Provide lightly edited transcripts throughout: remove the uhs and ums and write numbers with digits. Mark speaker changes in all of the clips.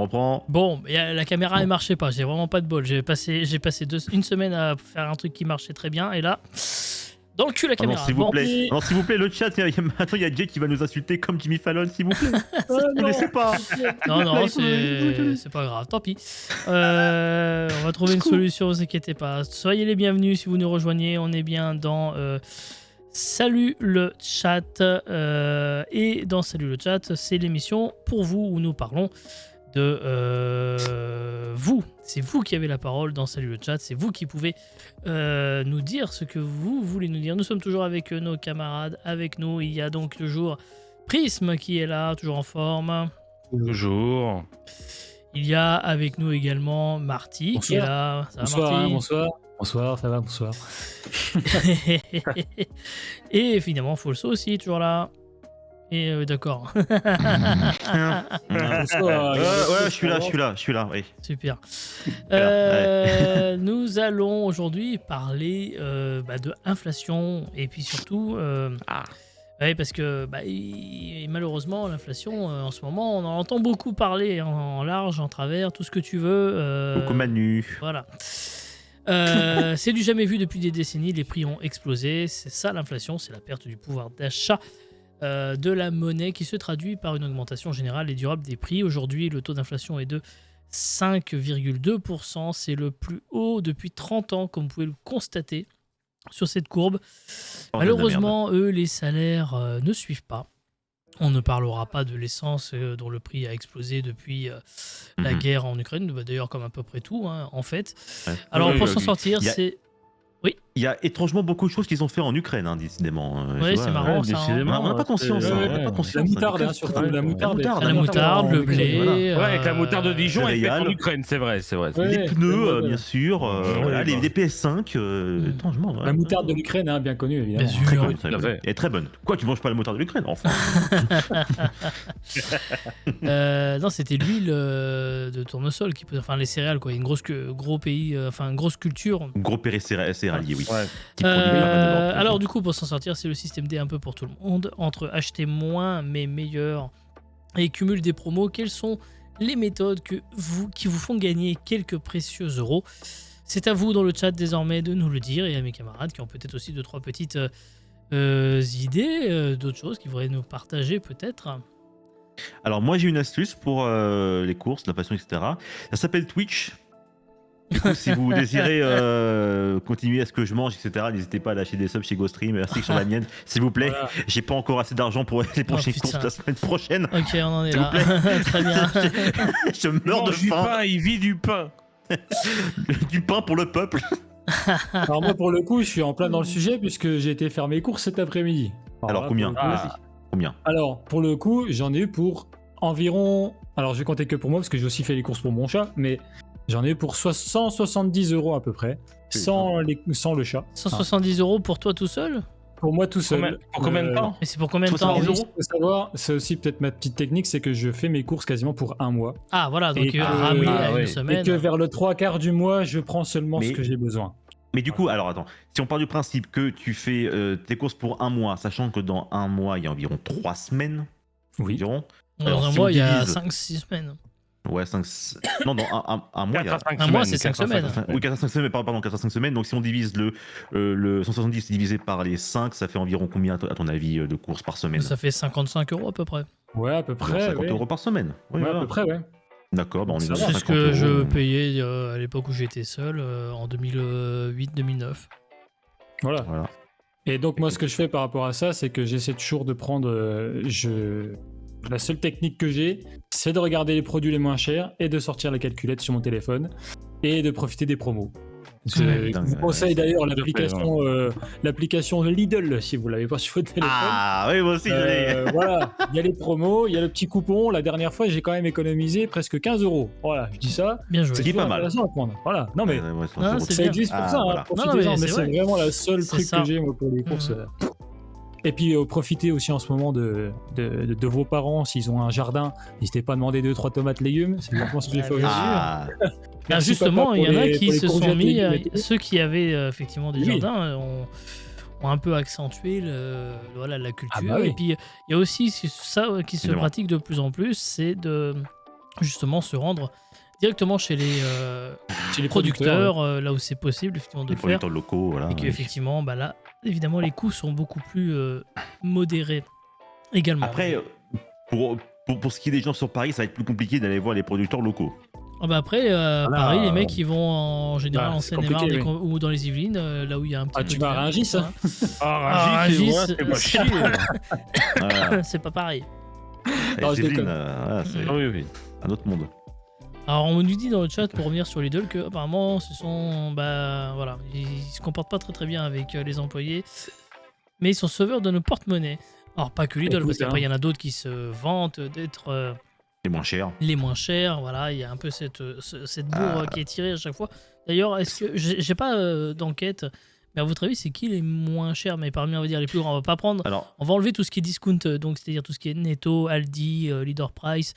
Speaker 1: comprends.
Speaker 2: Bon, la caméra ne marchait pas, j'ai vraiment pas de bol. J'ai passé une semaine à faire un truc qui marchait très bien, et là, dans le cul la
Speaker 1: Oh non,
Speaker 2: caméra.
Speaker 1: s'il vous
Speaker 2: Bon.
Speaker 1: plaît. Non, s'il vous plaît, le chat, maintenant il y a Jay qui va nous insulter comme Jimmy Fallon, s'il vous plaît. Ne laissez pas.
Speaker 2: Non, c'est pas grave, tant pis. On va trouver une solution, ne vous inquiétez pas. Soyez les bienvenus si vous nous rejoignez. On est bien dans Salut le chat. Et dans Salut le chat, c'est l'émission pour vous où nous parlons de vous. C'est vous qui avez la parole dans Salut le chat. C'est vous qui pouvez nous dire ce que vous voulez nous dire. Nous sommes toujours avec nos camarades. Avec nous, il y a donc toujours Prism qui est là, toujours en forme.
Speaker 3: Toujours.
Speaker 2: Il y a avec nous également Marty qui est là. Ça va,
Speaker 4: Bonsoir,
Speaker 2: Marty?
Speaker 4: bonsoir, ça va, bonsoir.
Speaker 2: Et finalement Folso aussi, toujours là. Et d'accord.
Speaker 4: Bonsoir.
Speaker 1: Ouais, je suis là, oui.
Speaker 2: Super.
Speaker 1: Ouais.
Speaker 2: Nous allons aujourd'hui parler de inflation et puis surtout... Ouais, parce que malheureusement, l'inflation, en ce moment, on en entend beaucoup parler en large, en travers, tout ce que tu veux.
Speaker 1: Beaucoup Manu.
Speaker 2: Voilà. C'est du jamais vu depuis des décennies, les prix ont explosé. C'est ça l'inflation, c'est la perte du pouvoir d'achat de la monnaie qui se traduit par une augmentation générale et durable des prix. Aujourd'hui, le taux d'inflation est de 5,2%. C'est le plus haut depuis 30 ans, comme vous pouvez le constater sur cette courbe. Malheureusement, eux, les salaires ne suivent pas. On ne parlera pas de l'essence dont le prix a explosé depuis la guerre en Ukraine, d'ailleurs comme à peu près tout, hein, en fait.
Speaker 1: Ouais.
Speaker 2: Alors pour s'en sortir, c'est... Oui.
Speaker 1: Il y a étrangement beaucoup de choses qu'ils ont fait en Ukraine, hein, décidément.
Speaker 2: Oui, c'est marrant ça.
Speaker 1: On n'a pas conscience. On n'a pas conscience.
Speaker 4: La moutarde, surtout. La moutarde,
Speaker 2: le blé.
Speaker 3: Ouais, avec la moutarde de Dijon, elle est faite en
Speaker 1: céréales.
Speaker 3: Ukraine, c'est vrai.
Speaker 1: Les pneus, bien sûr.
Speaker 3: Ouais,
Speaker 1: les PS5. Étrangement.
Speaker 4: La moutarde de l'Ukraine, bien connue, évidemment.
Speaker 2: Bien sûr.
Speaker 1: Très connue, très
Speaker 3: tout à
Speaker 1: bonne.
Speaker 3: fait.
Speaker 1: Et très bonne. Quoi, tu manges pas la moutarde de l'Ukraine, enfin.
Speaker 2: Non, c'était l'huile de tournesol qui peut, enfin les céréales quoi, une gros pays, enfin une grosse culture.
Speaker 1: Gros céréalier, oui.
Speaker 3: Ouais.
Speaker 1: Qui produit pas mal de ventes.
Speaker 2: Alors du coup pour s'en sortir, c'est le système D un peu pour tout le monde, entre acheter moins mais meilleur et cumul des promos. Quelles sont les méthodes qui vous font gagner quelques précieux euros? C'est à vous dans le chat désormais de nous le dire, et à mes camarades qui ont peut-être aussi 2-3 petites idées, d'autres choses qu'ils voudraient nous partager peut-être.
Speaker 1: Alors moi j'ai une astuce pour les courses, l'inflation, etc. Ça s'appelle Twitch. Du coup, si vous désirez continuer à ce que je mange, etc., n'hésitez pas à lâcher des subs chez GoStream, ainsi que sur la mienne, s'il vous plaît.
Speaker 4: Voilà.
Speaker 1: J'ai pas encore assez d'argent pour les prochaines courses la semaine prochaine.
Speaker 2: Ok, on en est
Speaker 1: S'il
Speaker 2: là.
Speaker 1: vous plaît.
Speaker 2: Très bien.
Speaker 1: Je meurs de
Speaker 3: Mange du
Speaker 1: faim.
Speaker 3: pain, il vit du pain.
Speaker 1: Du pain pour le peuple.
Speaker 4: Alors moi, pour le coup, je suis en plein dans le sujet puisque j'ai été faire mes courses cet après-midi.
Speaker 1: Alors combien?
Speaker 4: pour le coup-
Speaker 1: Vas-y. Combien?
Speaker 4: Alors, pour le coup, j'en ai eu pour environ... Alors, je vais compter que pour moi parce que j'ai aussi fait les courses pour mon chat, mais j'en ai eu pour 170 € à peu près, sans le chat.
Speaker 2: 170 € pour toi tout seul?
Speaker 4: Pour moi tout seul.
Speaker 3: Pour combien de temps?
Speaker 2: Et c'est pour combien de temps?
Speaker 1: 70
Speaker 4: Alors,
Speaker 1: €?
Speaker 4: il faut savoir, c'est aussi peut-être ma petite technique, c'est que je fais mes courses quasiment pour un mois.
Speaker 2: Ah voilà, donc
Speaker 4: Et que-
Speaker 2: ramener à une
Speaker 3: oui.
Speaker 4: Et
Speaker 2: semaine.
Speaker 4: que vers le 3/4 du mois, je prends seulement
Speaker 1: Mais-
Speaker 4: ce que j'ai besoin.
Speaker 1: Mais du coup, alors attends, si on part du principe que tu fais tes courses pour un mois, sachant que dans un mois, il y a environ 3 semaines,
Speaker 4: Oui.
Speaker 1: environ.
Speaker 2: Dans
Speaker 1: Alors,
Speaker 2: un
Speaker 1: si
Speaker 2: mois,
Speaker 1: on
Speaker 2: il y a
Speaker 1: divise-
Speaker 2: 5-6 semaines.
Speaker 1: Ouais, 5... Non, dans un mois, il y
Speaker 3: 4
Speaker 1: a...
Speaker 3: à 5
Speaker 2: Un mois, c'est 5 semaines.
Speaker 1: Oui, 4 à 5 semaines, pardon, 4 à 5 semaines. Donc si on divise le 170 divisé par les 5, ça fait environ combien, à ton avis, de courses par semaine?
Speaker 2: Ça fait 55 € à peu près.
Speaker 4: Ouais, à peu
Speaker 1: Genre
Speaker 4: près.
Speaker 1: 50 € par semaine. Oui,
Speaker 4: Ouais, à
Speaker 1: voilà.
Speaker 4: peu près, ouais.
Speaker 1: D'accord, bah on est
Speaker 4: Ça
Speaker 1: dans
Speaker 4: va.
Speaker 2: C'est
Speaker 1: 50
Speaker 2: ce que je
Speaker 1: €.
Speaker 2: payais à l'époque où j'étais seul, en 2008-2009.
Speaker 4: Voilà.
Speaker 1: Voilà.
Speaker 4: Et donc moi, ce que je fais par rapport à ça, c'est que j'essaie toujours de prendre... La seule technique que j'ai, c'est de regarder les produits les moins chers et de sortir la calculette sur mon téléphone et de profiter des promos. Je vous conseille d'ailleurs l'application Lidl, si vous l'avez pas sur votre téléphone.
Speaker 1: Ah oui, moi aussi, je l'ai.
Speaker 4: Voilà, il y a les promos, il y a le petit coupon. La dernière fois, j'ai quand même économisé presque 15 €. Voilà, je dis ça.
Speaker 2: Bien joué.
Speaker 1: C'est qui est pas mal.
Speaker 4: intéressant à prendre. Voilà, non mais
Speaker 2: Ah, c'est
Speaker 4: ça
Speaker 2: bien.
Speaker 4: existe pour
Speaker 1: Ah,
Speaker 4: ça.
Speaker 1: voilà.
Speaker 4: Hein,
Speaker 2: Non, non,
Speaker 4: profitez-en,
Speaker 2: mais
Speaker 4: mais
Speaker 2: c'est
Speaker 4: c'est
Speaker 2: vrai.
Speaker 4: vraiment la seule
Speaker 2: C'est
Speaker 4: truc
Speaker 2: ça.
Speaker 4: que j'ai moi, pour les courses. Et puis profitez aussi en ce moment de vos parents s'ils ont un jardin. N'hésitez pas à demander 2-3 tomates légumes. C'est exactement ce que j'ai fait aujourd'hui.
Speaker 1: Ah,
Speaker 2: Ah,
Speaker 4: Merci,
Speaker 2: justement,
Speaker 4: papa,
Speaker 2: il y en
Speaker 4: pour
Speaker 2: a
Speaker 4: les-
Speaker 2: qui
Speaker 4: pour les
Speaker 2: se sont
Speaker 4: courgettes,
Speaker 2: mis,
Speaker 4: légumes et tout.
Speaker 2: ceux qui avaient effectivement des
Speaker 4: Oui.
Speaker 2: jardins ont un peu accentué la culture.
Speaker 4: bah oui.
Speaker 2: Et puis il y a aussi ça qui se
Speaker 1: Évidemment.
Speaker 2: pratique de plus en plus, c'est de justement se rendre directement chez les
Speaker 4: Chez les
Speaker 2: producteurs, là où c'est possible effectivement de
Speaker 1: Les
Speaker 2: le faire.
Speaker 1: producteurs locaux, voilà.
Speaker 2: Et qu'effectivement, bah là, évidemment, les coûts sont beaucoup plus modérés également.
Speaker 1: Après, pour ce qui est des gens sur Paris, ça va être plus compliqué d'aller voir les producteurs locaux.
Speaker 2: Ah bah après, pareil, les mecs ils vont en général
Speaker 4: Bah,
Speaker 2: en
Speaker 4: c'est
Speaker 2: Seine-et-Marne
Speaker 4: compliqué,
Speaker 2: ou dans les Yvelines, là où il y a un petit
Speaker 4: Ah,
Speaker 2: peu
Speaker 4: tu
Speaker 2: de
Speaker 4: vas à
Speaker 2: crème,
Speaker 4: Rungis,
Speaker 2: voilà.
Speaker 3: Ah,
Speaker 2: Rungis,
Speaker 3: Rungis, c'est pas
Speaker 2: c'est
Speaker 3: chier.
Speaker 1: Voilà.
Speaker 2: C'est pas pareil.
Speaker 4: Non,
Speaker 1: Les
Speaker 4: je
Speaker 1: Yvelines,
Speaker 4: déconne.
Speaker 1: voilà, c'est
Speaker 3: Ah oui, oui.
Speaker 1: un autre monde.
Speaker 2: Alors on nous dit dans le chat pour revenir sur Lidl que apparemment ce sont voilà, ils se comportent pas très très bien avec les employés, mais ils sont sauveurs de nos porte-monnaies. Alors pas que Lidl,
Speaker 4: Écoute,
Speaker 2: parce qu'après il y en a d'autres qui se vantent d'être
Speaker 1: C'est moins cher.
Speaker 2: les moins chers. Voilà, il y a un peu cette bourre qui est tirée à chaque fois. D'ailleurs, est-ce que j'ai pas d'enquête, mais à votre avis c'est qui les moins chers? Mais parmi on va dire les plus grands, on va pas prendre.
Speaker 1: Alors,
Speaker 2: On va enlever tout ce qui est discount, donc c'est-à-dire tout ce qui est Netto, Aldi, Leader Price.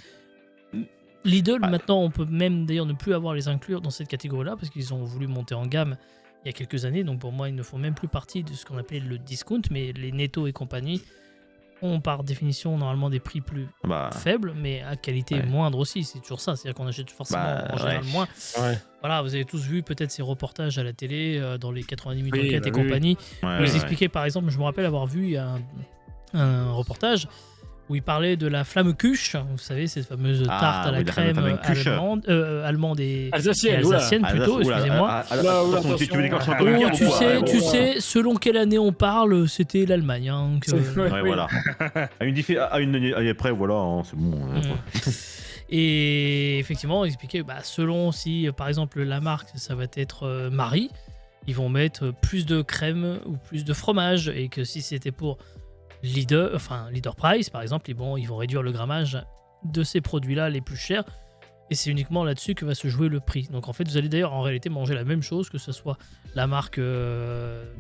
Speaker 2: Lidl,
Speaker 1: Ouais.
Speaker 2: maintenant, on peut même d'ailleurs ne plus avoir les inclure dans cette catégorie-là parce qu'ils ont voulu monter en gamme il y a quelques années. Donc pour moi, ils ne font même plus partie de ce qu'on appelle le discount, mais les Netto et compagnie ont par définition normalement des prix plus
Speaker 1: bah,
Speaker 2: faibles, mais à qualité
Speaker 1: Ouais.
Speaker 2: moindre aussi. C'est toujours ça, c'est-à-dire qu'on achète forcément en général
Speaker 1: ouais.
Speaker 2: moins.
Speaker 3: Ouais.
Speaker 2: Voilà, vous avez tous vu peut-être ces reportages à la télé dans les 90 minutes
Speaker 4: Oui,
Speaker 2: d'enquête et
Speaker 4: bah oui,
Speaker 2: compagnie.
Speaker 1: ouais,
Speaker 2: Vous
Speaker 1: ouais.
Speaker 2: expliquez par exemple, je me rappelle avoir vu il y a un reportage où il parlait de la flamme cuche, vous savez, cette fameuse
Speaker 1: Ah,
Speaker 2: tarte à la
Speaker 1: oui, la
Speaker 2: crème
Speaker 1: fameuse cuche.
Speaker 2: allemande et
Speaker 4: Alsacienne, oula.
Speaker 2: alsacienne plutôt, excusez-moi.
Speaker 1: Tu veux dire quand c'est
Speaker 3: Ah,
Speaker 1: encore
Speaker 2: Oh,
Speaker 1: pire,
Speaker 2: tu
Speaker 1: ou quoi?
Speaker 2: sais,
Speaker 1: Ouais,
Speaker 2: tu
Speaker 1: ouais.
Speaker 2: sais, selon quelle année on parle, c'était l'Allemagne. Hein, donc,
Speaker 4: Ouais,
Speaker 1: Ouais,
Speaker 4: oui.
Speaker 1: voilà. À une année après, voilà, hein, c'est bon.
Speaker 2: Et effectivement, expliquer, selon si par exemple la marque ça va être Marie, ils vont mettre plus de crème ou plus de fromage, et que si c'était pour Leader Price par exemple, ils vont réduire le grammage de ces produits-là les plus chers, et c'est uniquement là-dessus que va se jouer le prix. Donc en fait, vous allez d'ailleurs en réalité manger la même chose, que ce soit la marque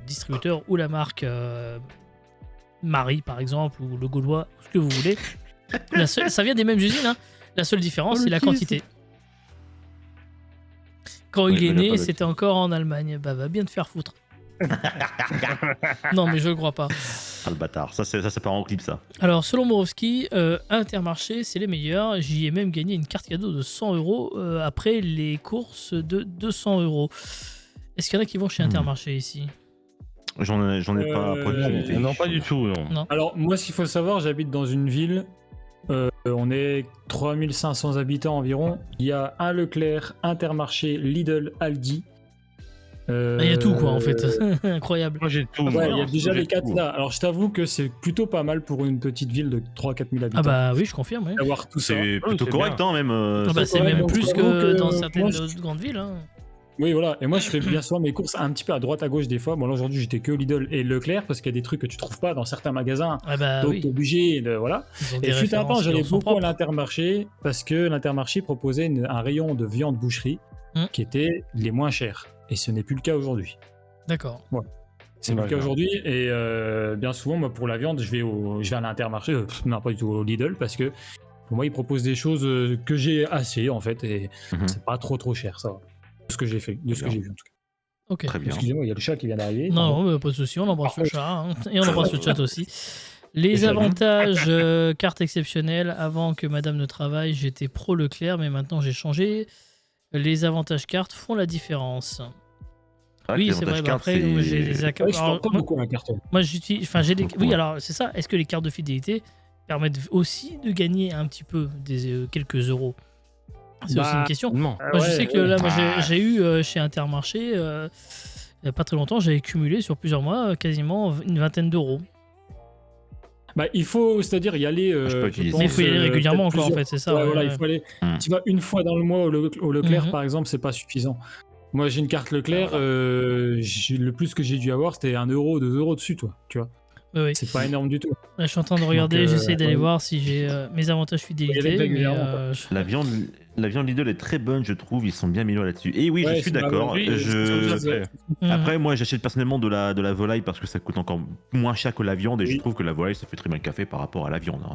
Speaker 2: distributeur ou la marque Marie par exemple, ou le Gaulois, ce que vous voulez. Ça vient des mêmes usines, hein. La seule différence, c'est la quantité. Quand il est
Speaker 1: mais
Speaker 2: né,
Speaker 1: pas
Speaker 2: c'était encore en Allemagne. Bah, va bien te faire foutre. Non, mais je le crois pas.
Speaker 1: Ah, le bâtard. Ça, c'est pas en clip, ça.
Speaker 2: Alors, selon Morovski, Intermarché, c'est les meilleurs. J'y ai même gagné une carte cadeau de 100 € après les courses de 200 €. Est-ce qu'il y en a qui vont chez Intermarché ici?
Speaker 1: J'en ai pas à proximité.
Speaker 3: Non, pas du tout, non.
Speaker 4: Alors, moi, ce qu'il faut savoir, j'habite dans une ville. On est 3500 habitants environ. Il y a un Leclerc, Intermarché, Lidl, Aldi.
Speaker 2: Il y a tout, quoi, en fait. Incroyable.
Speaker 3: Moi, j'ai tout.
Speaker 4: Ouais,
Speaker 3: moi.
Speaker 4: il y a déjà
Speaker 3: J'ai
Speaker 4: les 4
Speaker 3: tout.
Speaker 4: là. Alors, je t'avoue que c'est plutôt pas mal pour une petite ville de 3-4 000 habitants.
Speaker 2: Ah bah oui, je confirme. Oui.
Speaker 4: D'avoir tout ça.
Speaker 1: C'est plutôt
Speaker 3: c'est
Speaker 1: correct, hein, même.
Speaker 2: Ah bah, c'est
Speaker 4: correct,
Speaker 2: même
Speaker 4: donc
Speaker 2: plus
Speaker 4: j'avoue
Speaker 2: que
Speaker 4: que
Speaker 2: dans certaines
Speaker 4: moi,
Speaker 2: grandes villes. Hein.
Speaker 4: Oui, voilà. Et moi, je fais bien souvent mes courses un petit peu à droite, à gauche des fois. Bon, là, aujourd'hui, j'étais que Lidl et Leclerc parce qu'il y a des trucs que tu trouves pas dans certains magasins.
Speaker 2: Ah bah
Speaker 4: Donc,
Speaker 2: oui.
Speaker 4: t'es obligé de. Voilà.
Speaker 2: Ils ont des
Speaker 4: Et fut un temps,
Speaker 2: références qui
Speaker 4: j'allais
Speaker 2: leur sont
Speaker 4: beaucoup à
Speaker 2: propres.
Speaker 4: l'Intermarché parce que l'Intermarché proposait un rayon de viande boucherie qui était les moins chers. Et ce n'est plus le cas aujourd'hui.
Speaker 2: D'accord.
Speaker 4: C'est plus le cas
Speaker 3: D'accord.
Speaker 4: aujourd'hui. Et bien souvent, moi, pour la viande, je vais à l'Intermarché, non, pas du tout au Lidl, parce que pour moi, ils proposent des choses que j'ai assez, en fait, et c'est pas trop cher, ça va. De ce que j'ai fait, de ce que j'ai vu, en tout cas.
Speaker 2: Ok.
Speaker 1: Très bien.
Speaker 4: Excusez-moi, il y a le chat qui vient d'arriver.
Speaker 2: Non, mais pas de souci, on embrasse le chat. Hein. Et on embrasse le chat aussi. Les
Speaker 4: Salut.
Speaker 2: avantages carte exceptionnelle. Avant que madame ne travaille, j'étais pro Leclerc, mais maintenant j'ai changé. Les avantages cartes font la différence. Oui, c'est vrai. Après, moi, j'ai des
Speaker 4: Ouais, je parle pas beaucoup à la carte.
Speaker 2: moi, j'utilise. Enfin, j'ai des.
Speaker 1: Beaucoup,
Speaker 2: Oui,
Speaker 1: ouais.
Speaker 2: alors c'est ça. Est-ce que les cartes de fidélité permettent aussi de gagner un petit peu des quelques euros? C'est aussi une question.
Speaker 3: Non.
Speaker 2: Moi, je sais que là, moi,
Speaker 1: Ah.
Speaker 2: j'ai eu chez Intermarché, il n'y a pas très longtemps, j'avais cumulé sur plusieurs mois quasiment une vingtaine d'euros.
Speaker 4: Bah, il faut, c'est-à-dire y aller.
Speaker 1: Je peux utiliser.
Speaker 2: Mais il faut y aller régulièrement,
Speaker 4: peut-être
Speaker 2: quoi, en
Speaker 4: plusieurs-
Speaker 2: fait, c'est ça.
Speaker 4: Ouais,
Speaker 2: ouais,
Speaker 4: voilà,
Speaker 2: ouais.
Speaker 4: il faut aller.
Speaker 1: Hmm.
Speaker 4: Tu vas une fois dans le mois au Leclerc,
Speaker 2: Mhm.
Speaker 4: par exemple, c'est pas suffisant. Moi, j'ai une carte Leclerc, le plus que j'ai dû avoir, c'était 1 euro, 2 euros dessus, toi. Tu vois,
Speaker 2: Oui, oui.
Speaker 4: c'est pas énorme du tout.
Speaker 2: Là, je suis en train de regarder,
Speaker 4: Donc,
Speaker 2: j'essaie d'aller
Speaker 4: ouais.
Speaker 2: voir si j'ai mes avantages fidélité.
Speaker 4: Faut y aller
Speaker 2: Mais,
Speaker 4: régulièrement,
Speaker 1: La viande Lidl est très bonne, je trouve. Ils sont bien mignons là-dessus. Et oui,
Speaker 4: Ouais,
Speaker 1: je suis
Speaker 4: c'est
Speaker 1: d'accord.
Speaker 4: marrant. Oui,
Speaker 1: Je...
Speaker 2: Mhm.
Speaker 1: Après, moi, j'achète personnellement de la volaille parce que ça coûte encore moins cher que la viande et
Speaker 4: Oui.
Speaker 1: je trouve que la volaille, ça fait très bien le café par rapport à la viande. Hein.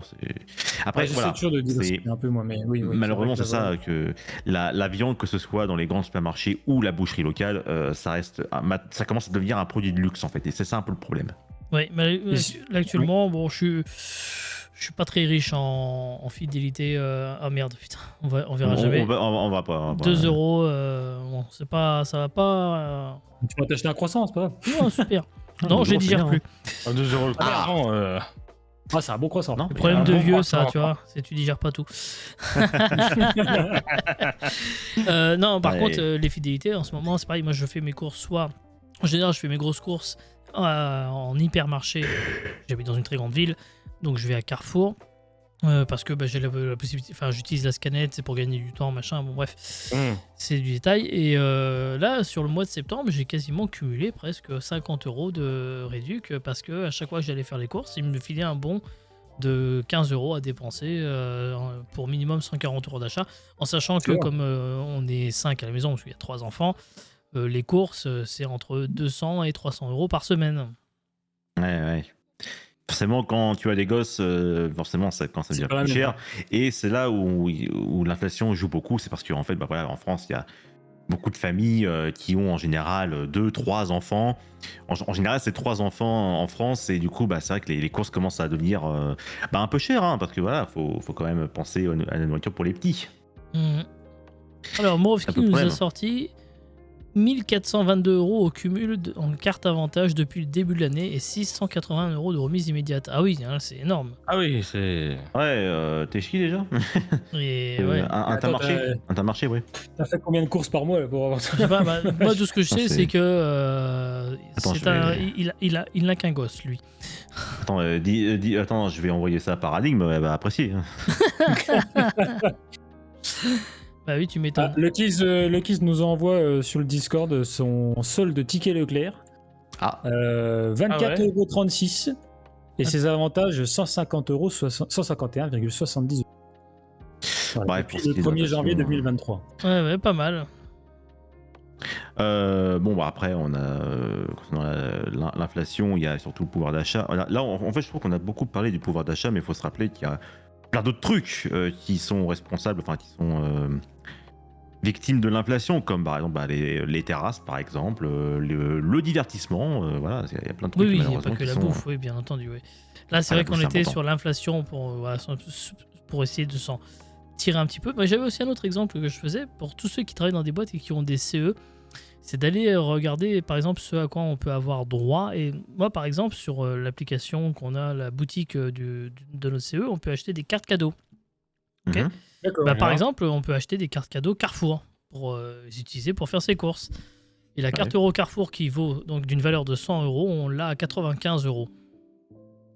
Speaker 1: Après,
Speaker 4: J'essaie
Speaker 1: voilà.
Speaker 4: toujours de diversifier
Speaker 1: c'est-
Speaker 4: un peu, moi, mais oui.
Speaker 1: Malheureusement, c'est
Speaker 4: vrai
Speaker 1: ça que la viande, que ce soit dans les grands supermarchés ou la boucherie locale, ça reste, ça commence à devenir un produit de luxe en fait. Et c'est ça un peu le problème.
Speaker 2: Ouais, mais là, actuellement, bon, je Je suis pas très riche en fidélité. Ah merde, putain, on verra jamais.
Speaker 1: On va pas.
Speaker 2: 2 euros, bon, c'est pas, ça va pas.
Speaker 4: Tu vas t'acheter un croissant, c'est pas grave.
Speaker 2: Non, super. Non, je les digère plus.
Speaker 3: À 2 euros le croissant.
Speaker 4: Ah, c'est un bon croissant.
Speaker 1: Non,
Speaker 2: Le problème
Speaker 3: un
Speaker 2: de
Speaker 3: bon
Speaker 2: vieux,
Speaker 3: croissant.
Speaker 2: ça, tu vois, c'est tu digères pas tout. Non, par
Speaker 1: Ouais.
Speaker 2: contre, les fidélités, en ce moment, c'est pareil. Moi, je fais mes courses soit. En général, je fais mes grosses courses en hypermarché. J'habite dans une très grande ville, donc je vais à Carrefour. Parce que j'ai la possibilité. Enfin, j'utilise la scanette, c'est pour gagner du temps, machin. Bon, bref, c'est du détail. Et là, sur le mois de septembre, j'ai quasiment cumulé presque 50 euros de réduc parce que à chaque fois que j'allais faire les courses, ils me filaient un bon de 15 euros à dépenser pour minimum 140 euros d'achat. En sachant que, comme on est 5 à la maison, parce qu'il y a 3 enfants, les courses, c'est entre 200 et 300 euros par semaine.
Speaker 1: Ouais. Forcément, quand tu as des gosses, forcément, quand ça
Speaker 4: C'est
Speaker 1: devient
Speaker 4: pas la
Speaker 1: plus
Speaker 4: même.
Speaker 1: cher. Et c'est là où l'inflation joue beaucoup. C'est parce qu'en fait, bah voilà, en France, il y a beaucoup de familles qui ont en général 2-3 enfants. En général, c'est 3 enfants en France. Et du coup, bah, c'est vrai que les courses commencent à devenir un peu chères. Hein, parce que voilà, faut quand même penser à la nourriture pour les petits.
Speaker 2: Mhm. Alors,
Speaker 1: C'est un
Speaker 2: Morovski
Speaker 1: peu le
Speaker 2: nous a
Speaker 1: problème.
Speaker 2: sorti 1422 euros au cumul en carte avantage depuis le début de l'année et 680 euros de remise immédiate. Ah oui, hein, c'est énorme.
Speaker 3: Ah oui, c'est.
Speaker 1: Ouais, t'es chi déjà
Speaker 2: Et ouais.
Speaker 1: Intermarché, ouais.
Speaker 4: T'as fait combien de courses par mois là, pour avoir ça?
Speaker 2: Je sais pas, moi, tout ce que je sais,
Speaker 1: Non,
Speaker 2: c'est que
Speaker 1: Attends,
Speaker 2: c'est
Speaker 1: je
Speaker 2: un,
Speaker 1: vais-
Speaker 2: il n'a qu'un gosse, lui.
Speaker 1: Attends, attends, je vais envoyer ça à Paradigme, elle va apprécier. Hein.
Speaker 2: Bah oui, tu m'étonnes.
Speaker 4: Le Kiss nous envoie sur le Discord son solde ticket Leclerc.
Speaker 1: Ah.
Speaker 4: 24,36 € et ses avantages 151,70 €. Voilà,
Speaker 1: Ouais,
Speaker 4: depuis
Speaker 1: pour ce
Speaker 4: le
Speaker 1: qui est de
Speaker 4: 1er janvier
Speaker 1: l'inflation,
Speaker 4: 2023.
Speaker 2: Ouais, pas mal.
Speaker 1: Bon, bah après, on a concernant l'inflation, il y a surtout le pouvoir d'achat. Là, en fait, je trouve qu'on a beaucoup parlé du pouvoir d'achat, mais il faut se rappeler qu'il y a plein d'autres trucs qui sont responsables, enfin, qui sont victimes de l'inflation, comme par exemple les terrasses, par exemple, le divertissement. Voilà, il y a plein de trucs
Speaker 2: Oui, il n'y a
Speaker 1: malheureusement
Speaker 2: pas que
Speaker 1: qui
Speaker 2: la
Speaker 1: sont-
Speaker 2: bouffe, oui, bien entendu. Oui. Là, c'est
Speaker 1: Ah,
Speaker 2: vrai
Speaker 1: la
Speaker 2: qu'on
Speaker 1: bouffe, c'est
Speaker 2: était
Speaker 1: important.
Speaker 2: sur l'inflation pour essayer de s'en tirer un petit peu. Mais j'avais aussi un autre exemple que je faisais pour tous ceux qui travaillent dans des boîtes et qui ont des CE. C'est d'aller regarder, par exemple, ce à quoi on peut avoir droit. Et moi, par exemple, sur l'application qu'on a, la boutique de notre CE, on peut acheter des cartes cadeaux. Ok.
Speaker 1: Mhm.
Speaker 4: D'accord.
Speaker 2: Bah, par exemple, on peut acheter des cartes cadeaux Carrefour pour les utiliser pour faire ses courses. Et la carte Euro Carrefour qui vaut donc d'une valeur de 100 euros, on l'a à 95 euros.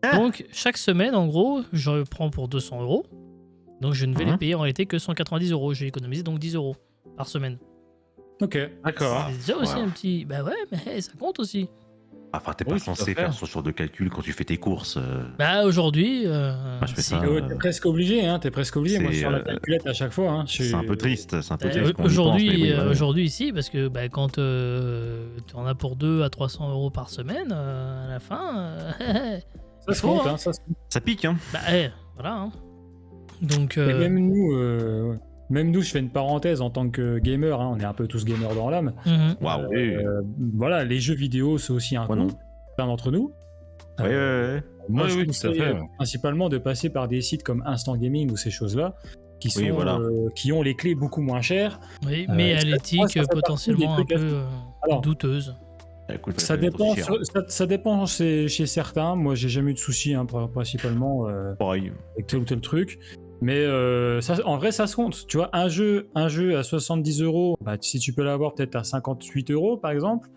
Speaker 1: Ah.
Speaker 2: Donc chaque semaine, en gros, je prends pour 200 euros. Donc je ne vais les payer en réalité que 190 euros. J'ai économisé donc 10 euros par semaine.
Speaker 4: Ok.
Speaker 3: D'accord.
Speaker 2: C'est déjà aussi
Speaker 1: Ouais.
Speaker 2: un petit. Bah ouais, mais ça compte aussi.
Speaker 1: Enfin, t'es
Speaker 3: Oui,
Speaker 1: pas
Speaker 3: tout à
Speaker 1: censé
Speaker 3: fait.
Speaker 1: faire ce genre de calcul quand tu fais tes courses.
Speaker 2: Bah aujourd'hui.
Speaker 1: je fais
Speaker 2: si.
Speaker 1: ça.
Speaker 4: T'es presque obligé, hein. T'es presque obligé. Moi, je
Speaker 1: c'est,
Speaker 4: suis sur la calculette à chaque fois. Hein.
Speaker 1: C'est un peu triste. C'est un peu
Speaker 2: Bah,
Speaker 1: triste. qu'on y pense, mais
Speaker 2: aujourd'hui,
Speaker 1: oui, voilà.
Speaker 2: aujourd'hui ici, parce que bah, quand tu en as pour 2 à 300 euros par semaine, à la fin,
Speaker 4: Ça se
Speaker 2: faut,
Speaker 4: compte,
Speaker 2: hein.
Speaker 4: hein. Ça se compte.
Speaker 1: Ça pique, hein.
Speaker 2: bah voilà. Hein. Donc,
Speaker 4: Et même nous, je fais une parenthèse en tant que gamer. Hein, on est un peu tous gamers dans l'âme.
Speaker 1: Waouh.
Speaker 4: Voilà, les jeux vidéo, c'est aussi un
Speaker 1: Ouais, non.
Speaker 4: coût. Certains d'entre nous.
Speaker 1: Ouais.
Speaker 4: Moi,
Speaker 3: Oui,
Speaker 4: je
Speaker 3: oui, tout à
Speaker 4: conseille
Speaker 3: fait.
Speaker 4: principalement de passer par des sites comme Instant Gaming ou ces choses-là, qui sont,
Speaker 1: Oui, voilà.
Speaker 4: qui ont les clés beaucoup moins chères.
Speaker 2: oui, mais à
Speaker 4: ça
Speaker 2: l'éthique
Speaker 4: fait partie
Speaker 2: potentiellement
Speaker 4: des
Speaker 2: un
Speaker 4: trucs
Speaker 2: peu
Speaker 4: Alors,
Speaker 2: douteuse.
Speaker 1: Écoute,
Speaker 4: Ça
Speaker 1: va être
Speaker 4: dépend,
Speaker 1: aussi cher.
Speaker 4: ça dépend chez certains. Moi, j'ai jamais eu de soucis, hein, principalement
Speaker 1: Pareil.
Speaker 4: avec tel ou tel truc. Mais en vrai, ça se compte. Tu vois, un jeu à 70 euros, bah, si tu peux l'avoir peut-être à 58 euros, par exemple,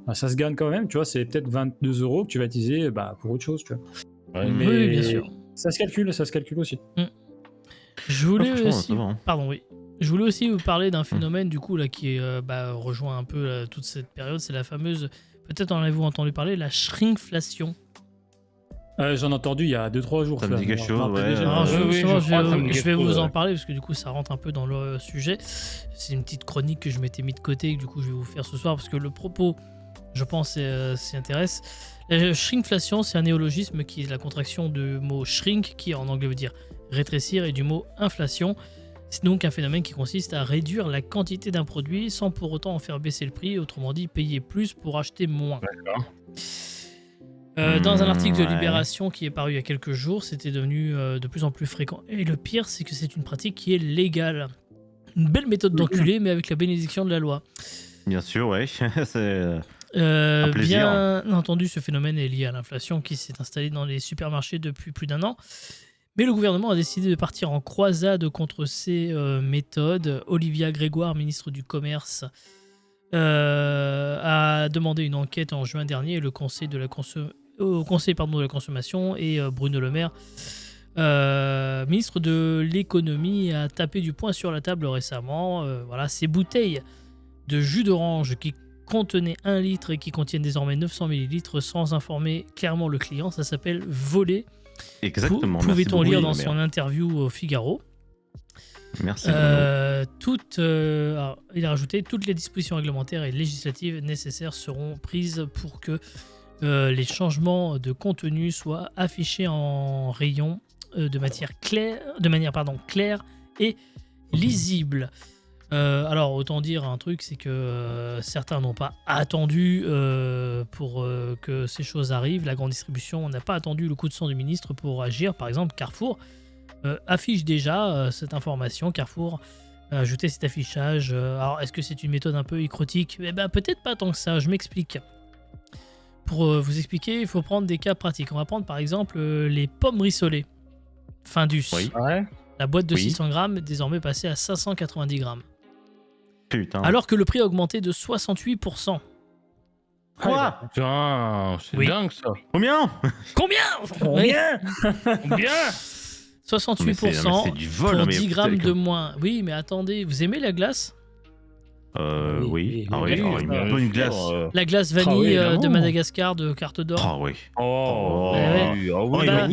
Speaker 4: bah, ça se gagne quand même. Tu vois, c'est peut-être 22 euros que tu vas utiliser pour autre chose. Tu vois.
Speaker 3: Ouais.
Speaker 4: Mais
Speaker 2: Oui, bien sûr.
Speaker 4: ça se calcule aussi.
Speaker 2: Je voulais
Speaker 1: franchement,
Speaker 2: aussi.
Speaker 1: ça va, hein.
Speaker 2: Pardon, oui. Je voulais aussi vous parler d'un phénomène du coup là qui rejoint un peu toute cette période. C'est la fameuse. Peut-être en avez-vous entendu parler, la shrinkflation.
Speaker 4: J'en ai entendu il y a 2-3 jours.
Speaker 1: Ça me dit quelque chose, ouais.
Speaker 2: Alors,
Speaker 3: oui, oui,
Speaker 2: justement,
Speaker 3: je crois que ça me dit
Speaker 2: je
Speaker 3: quelque
Speaker 2: vais
Speaker 3: chose,
Speaker 2: vous en
Speaker 3: ouais.
Speaker 2: parler parce que du coup ça rentre un peu dans le sujet. C'est une petite chronique que je m'étais mis de côté et que du coup je vais vous faire ce soir parce que le propos, je pense, s'y intéresse. La shrinkflation, c'est un néologisme qui est la contraction du mot shrink, qui en anglais veut dire rétrécir, et du mot inflation. C'est donc un phénomène qui consiste à réduire la quantité d'un produit sans pour autant en faire baisser le prix, autrement dit payer plus pour acheter moins.
Speaker 3: D'accord.
Speaker 2: Dans un article de
Speaker 1: Ouais.
Speaker 2: Libération qui est paru il y a quelques jours, c'était devenu de plus en plus fréquent. Et le pire, c'est que c'est une pratique qui est légale. Une belle méthode d'enculé, mais avec la bénédiction de la loi.
Speaker 1: Bien sûr, ouais. C'est plaisir.
Speaker 2: Bien entendu, ce phénomène est lié à l'inflation qui s'est installée dans les supermarchés depuis plus d'1 an. Mais le gouvernement a décidé de partir en croisade contre ces méthodes. Olivia Grégoire, ministre du Commerce, a demandé une enquête en juin dernier. Le Conseil de la Consommation et Bruno Le Maire, ministre de l'économie, a tapé du poing sur la table récemment. Voilà, ces bouteilles de jus d'orange qui contenaient 1 litre et qui contiennent désormais 900 millilitres sans informer clairement le client, ça s'appelle voler.
Speaker 1: Exactement. Merci
Speaker 2: Pouvait-on
Speaker 1: beaucoup,
Speaker 2: lire
Speaker 1: le
Speaker 2: dans
Speaker 1: maire.
Speaker 2: son interview au Figaro.
Speaker 1: Merci. Bruno.
Speaker 2: Alors, il a rajouté toutes les dispositions réglementaires et législatives nécessaires seront prises pour que les changements de contenu soient affichés en rayon de manière claire et lisible. Alors, autant dire un truc, c'est que certains n'ont pas attendu pour que ces choses arrivent. La grande distribution n'a pas attendu le coup de sang du ministre pour agir. Par exemple, Carrefour affiche déjà cette information. Carrefour a ajouté cet affichage. Alors, est-ce que c'est une méthode un peu écrotique ? Eh ben, peut-être pas tant que ça, je m'explique. Pour vous expliquer, il faut prendre des cas pratiques. On va prendre par exemple les pommes rissolées. Findus.
Speaker 1: Oui.
Speaker 3: Ouais.
Speaker 2: La boîte de
Speaker 1: Oui.
Speaker 2: 600 grammes est désormais passée à 590 grammes.
Speaker 1: Putain.
Speaker 2: Alors que le prix a augmenté de 68%.
Speaker 1: Quoi
Speaker 3: Putain, c'est
Speaker 2: Oui.
Speaker 3: dingue ça.
Speaker 1: Combien
Speaker 2: Combien
Speaker 3: Combien
Speaker 2: 68%
Speaker 1: Mais c'est du vol,
Speaker 2: pour
Speaker 1: mais
Speaker 2: 10 grammes
Speaker 1: putain,
Speaker 2: de moins. Oui, mais attendez, vous aimez la glace ?
Speaker 1: Oui. Ah
Speaker 4: oui,
Speaker 1: oui,
Speaker 4: oui,
Speaker 1: une
Speaker 4: oui,
Speaker 1: bonne glace.
Speaker 2: La glace
Speaker 4: Ah
Speaker 2: vanille
Speaker 4: oui,
Speaker 2: de
Speaker 4: évidemment.
Speaker 2: Madagascar de carte d'or.
Speaker 1: Ah oui.
Speaker 3: Oh,
Speaker 2: Ouais,
Speaker 3: oui, ah
Speaker 1: Oh,
Speaker 3: oui,
Speaker 2: bah,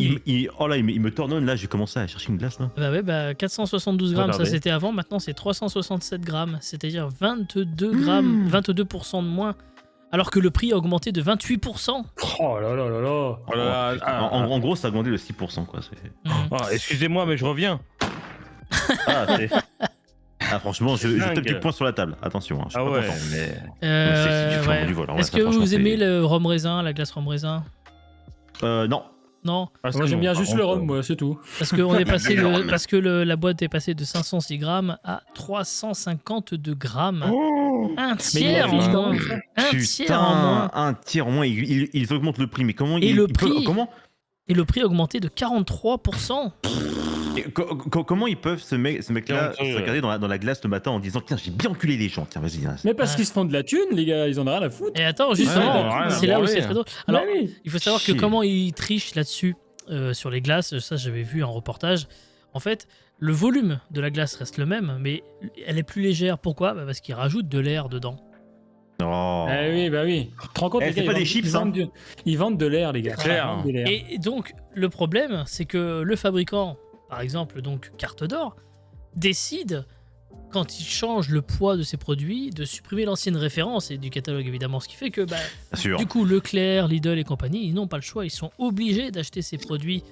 Speaker 1: il me tourne là, j'ai commencé à chercher une glace là.
Speaker 2: Bah ouais, 472 grammes, ça
Speaker 3: Regardez.
Speaker 2: c'était avant, maintenant c'est 367 grammes, c'est-à-dire 22 grammes, 22% de moins, alors que le prix a augmenté de 28%.
Speaker 4: Oh là là là là.
Speaker 3: Oh là là,
Speaker 1: En gros, ça a augmenté de 6%, quoi.
Speaker 3: excusez-moi, mais je reviens.
Speaker 1: Franchement, je
Speaker 3: Dingue.
Speaker 1: tape du poing sur la table. Attention, hein, je suis
Speaker 3: Ah
Speaker 1: pas
Speaker 3: ouais,
Speaker 1: content.
Speaker 3: mais.
Speaker 1: C'est du
Speaker 2: Ouais.
Speaker 1: du vol.
Speaker 2: Est-ce que vous aimez le rhum raisin, la glace rhum raisin ?
Speaker 1: Non.
Speaker 2: Non,
Speaker 3: Ah,
Speaker 4: Moi
Speaker 3: c'est
Speaker 4: j'aime
Speaker 3: bon,
Speaker 4: bien
Speaker 3: par
Speaker 4: juste le
Speaker 3: contre,
Speaker 4: rhum, moi, c'est tout.
Speaker 2: parce que,
Speaker 3: Énorme.
Speaker 2: la boîte est passée de 506 grammes à 352 grammes.
Speaker 3: Oh
Speaker 2: Un
Speaker 4: Mais il
Speaker 2: tiers
Speaker 4: affiche
Speaker 2: en
Speaker 4: quand
Speaker 2: moins.
Speaker 4: même ça.
Speaker 2: Un tiers en moins.
Speaker 1: Un tiers en moins. Ils augmentent le prix, mais comment
Speaker 2: Et
Speaker 1: ils
Speaker 2: le
Speaker 1: ils peuvent-
Speaker 2: prix
Speaker 1: Comment
Speaker 2: Et le prix a augmenté de 43%.
Speaker 1: comment ils peuvent ce mec-là
Speaker 3: Tiens,
Speaker 1: se regarder dans la glace le matin en disant tiens, j'ai bien enculé les gens. Tiens, vas-y. hein.
Speaker 4: Mais parce
Speaker 2: Ouais.
Speaker 4: qu'ils se font de la thune, les gars, ils en ont rien à foutre.
Speaker 2: Et attends, justement,
Speaker 3: Ouais,
Speaker 2: c'est là où c'est
Speaker 3: ouais.
Speaker 2: très drôle. Alors,
Speaker 4: Bah oui.
Speaker 2: il faut savoir que
Speaker 1: Chier.
Speaker 2: comment ils trichent là-dessus sur les glaces, ça j'avais vu un reportage. En fait, le volume de la glace reste le même, mais elle est plus légère. Pourquoi ? Parce qu'ils rajoutent de l'air dedans.
Speaker 1: Oh.
Speaker 4: Ah oui, bah oui. Tu te rends compte,
Speaker 1: Eh,
Speaker 4: les
Speaker 1: c'est
Speaker 4: gars,
Speaker 1: pas des
Speaker 4: ils
Speaker 1: chips,
Speaker 4: vendent ils vendent de l'air, les gars.
Speaker 3: Clair.
Speaker 4: Ils vendent de l'air.
Speaker 2: Et donc, le problème, c'est que le fabricant, par exemple, donc Carte d'Or, décide, quand il change le poids de ses produits, de supprimer l'ancienne référence et du catalogue, évidemment, ce qui fait que,
Speaker 1: Bien sûr.
Speaker 2: du coup, Leclerc, Lidl et compagnie, ils n'ont pas le choix, ils sont obligés d'acheter ces produits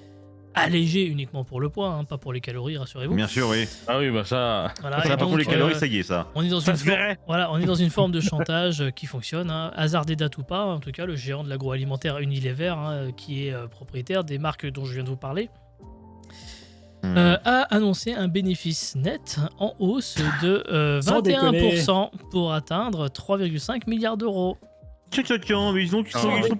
Speaker 2: allégés uniquement pour le poids, hein, pas pour les calories, rassurez-vous.
Speaker 1: Bien sûr, oui.
Speaker 3: Ah oui, bah ça.
Speaker 2: Voilà,
Speaker 1: Ça
Speaker 2: et
Speaker 1: va pas pour
Speaker 2: donc,
Speaker 1: les calories, ça y est, ça.
Speaker 2: on est dans
Speaker 3: Ça
Speaker 2: une
Speaker 3: se verrait.
Speaker 2: Voilà, on est dans une forme de chantage qui fonctionne. Hein. Hasard des dates ou pas, en tout cas, le géant de l'agroalimentaire Unilever, hein, qui est propriétaire des marques dont je viens de vous parler, a annoncé un bénéfice net en hausse de
Speaker 4: Sans
Speaker 2: 21% pour atteindre 3,5 milliards d'euros.
Speaker 1: Tiens, mais ils sont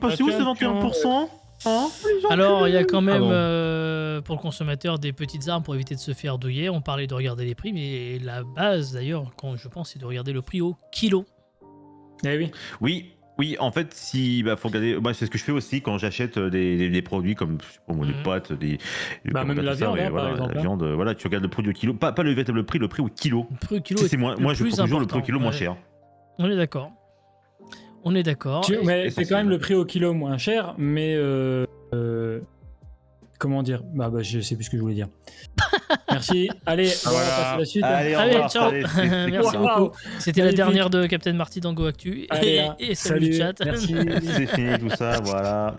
Speaker 1: passés où ces
Speaker 3: Tiens,
Speaker 1: 21%? Hein
Speaker 2: Alors, il y a quand même,
Speaker 3: bon.
Speaker 2: pour le consommateur, des petites armes pour éviter de se faire douiller. On parlait de regarder les prix, mais la base, d'ailleurs, quand je pense, c'est de regarder le prix au kilo.
Speaker 4: Eh oui.
Speaker 1: Oui, en fait, faut regarder. Moi, c'est ce que je fais aussi quand j'achète des produits comme je sais pas moi, des
Speaker 2: Mhm.
Speaker 1: pâtes, des.
Speaker 4: Bah,
Speaker 1: comment
Speaker 4: même
Speaker 1: on
Speaker 4: la
Speaker 1: appelle ça,
Speaker 4: viande,
Speaker 1: mais
Speaker 4: hein, par
Speaker 1: voilà,
Speaker 4: exemple,
Speaker 1: la
Speaker 4: hein.
Speaker 1: viande, voilà, tu regardes le produit au kilo, pas le véritable prix, le prix au kilo.
Speaker 2: Le prix au kilo
Speaker 1: Tu sais,
Speaker 2: est
Speaker 1: c'est moi,
Speaker 2: le
Speaker 1: je
Speaker 2: plus
Speaker 1: prends toujours le prix au
Speaker 2: important.
Speaker 1: kilo moins
Speaker 2: Ouais.
Speaker 1: cher.
Speaker 2: On est d'accord. On est d'accord. Et-
Speaker 4: Mais c'est
Speaker 1: essentiel.
Speaker 4: quand même le prix au kilo moins cher, mais comment dire, bah je sais plus ce que je voulais dire. Merci. Allez, on va
Speaker 3: Voilà.
Speaker 4: passer à la suite.
Speaker 1: Allez, au
Speaker 2: Allez,
Speaker 1: revoir,
Speaker 2: ciao.
Speaker 1: allez, c'est
Speaker 2: Merci
Speaker 1: clair.
Speaker 2: beaucoup. C'était la
Speaker 4: Magnifique.
Speaker 2: dernière de Captain Marty dans Go Actu.
Speaker 4: Allez, hein.
Speaker 2: Et salut chat.
Speaker 4: Merci.
Speaker 1: C'est fini tout ça, voilà.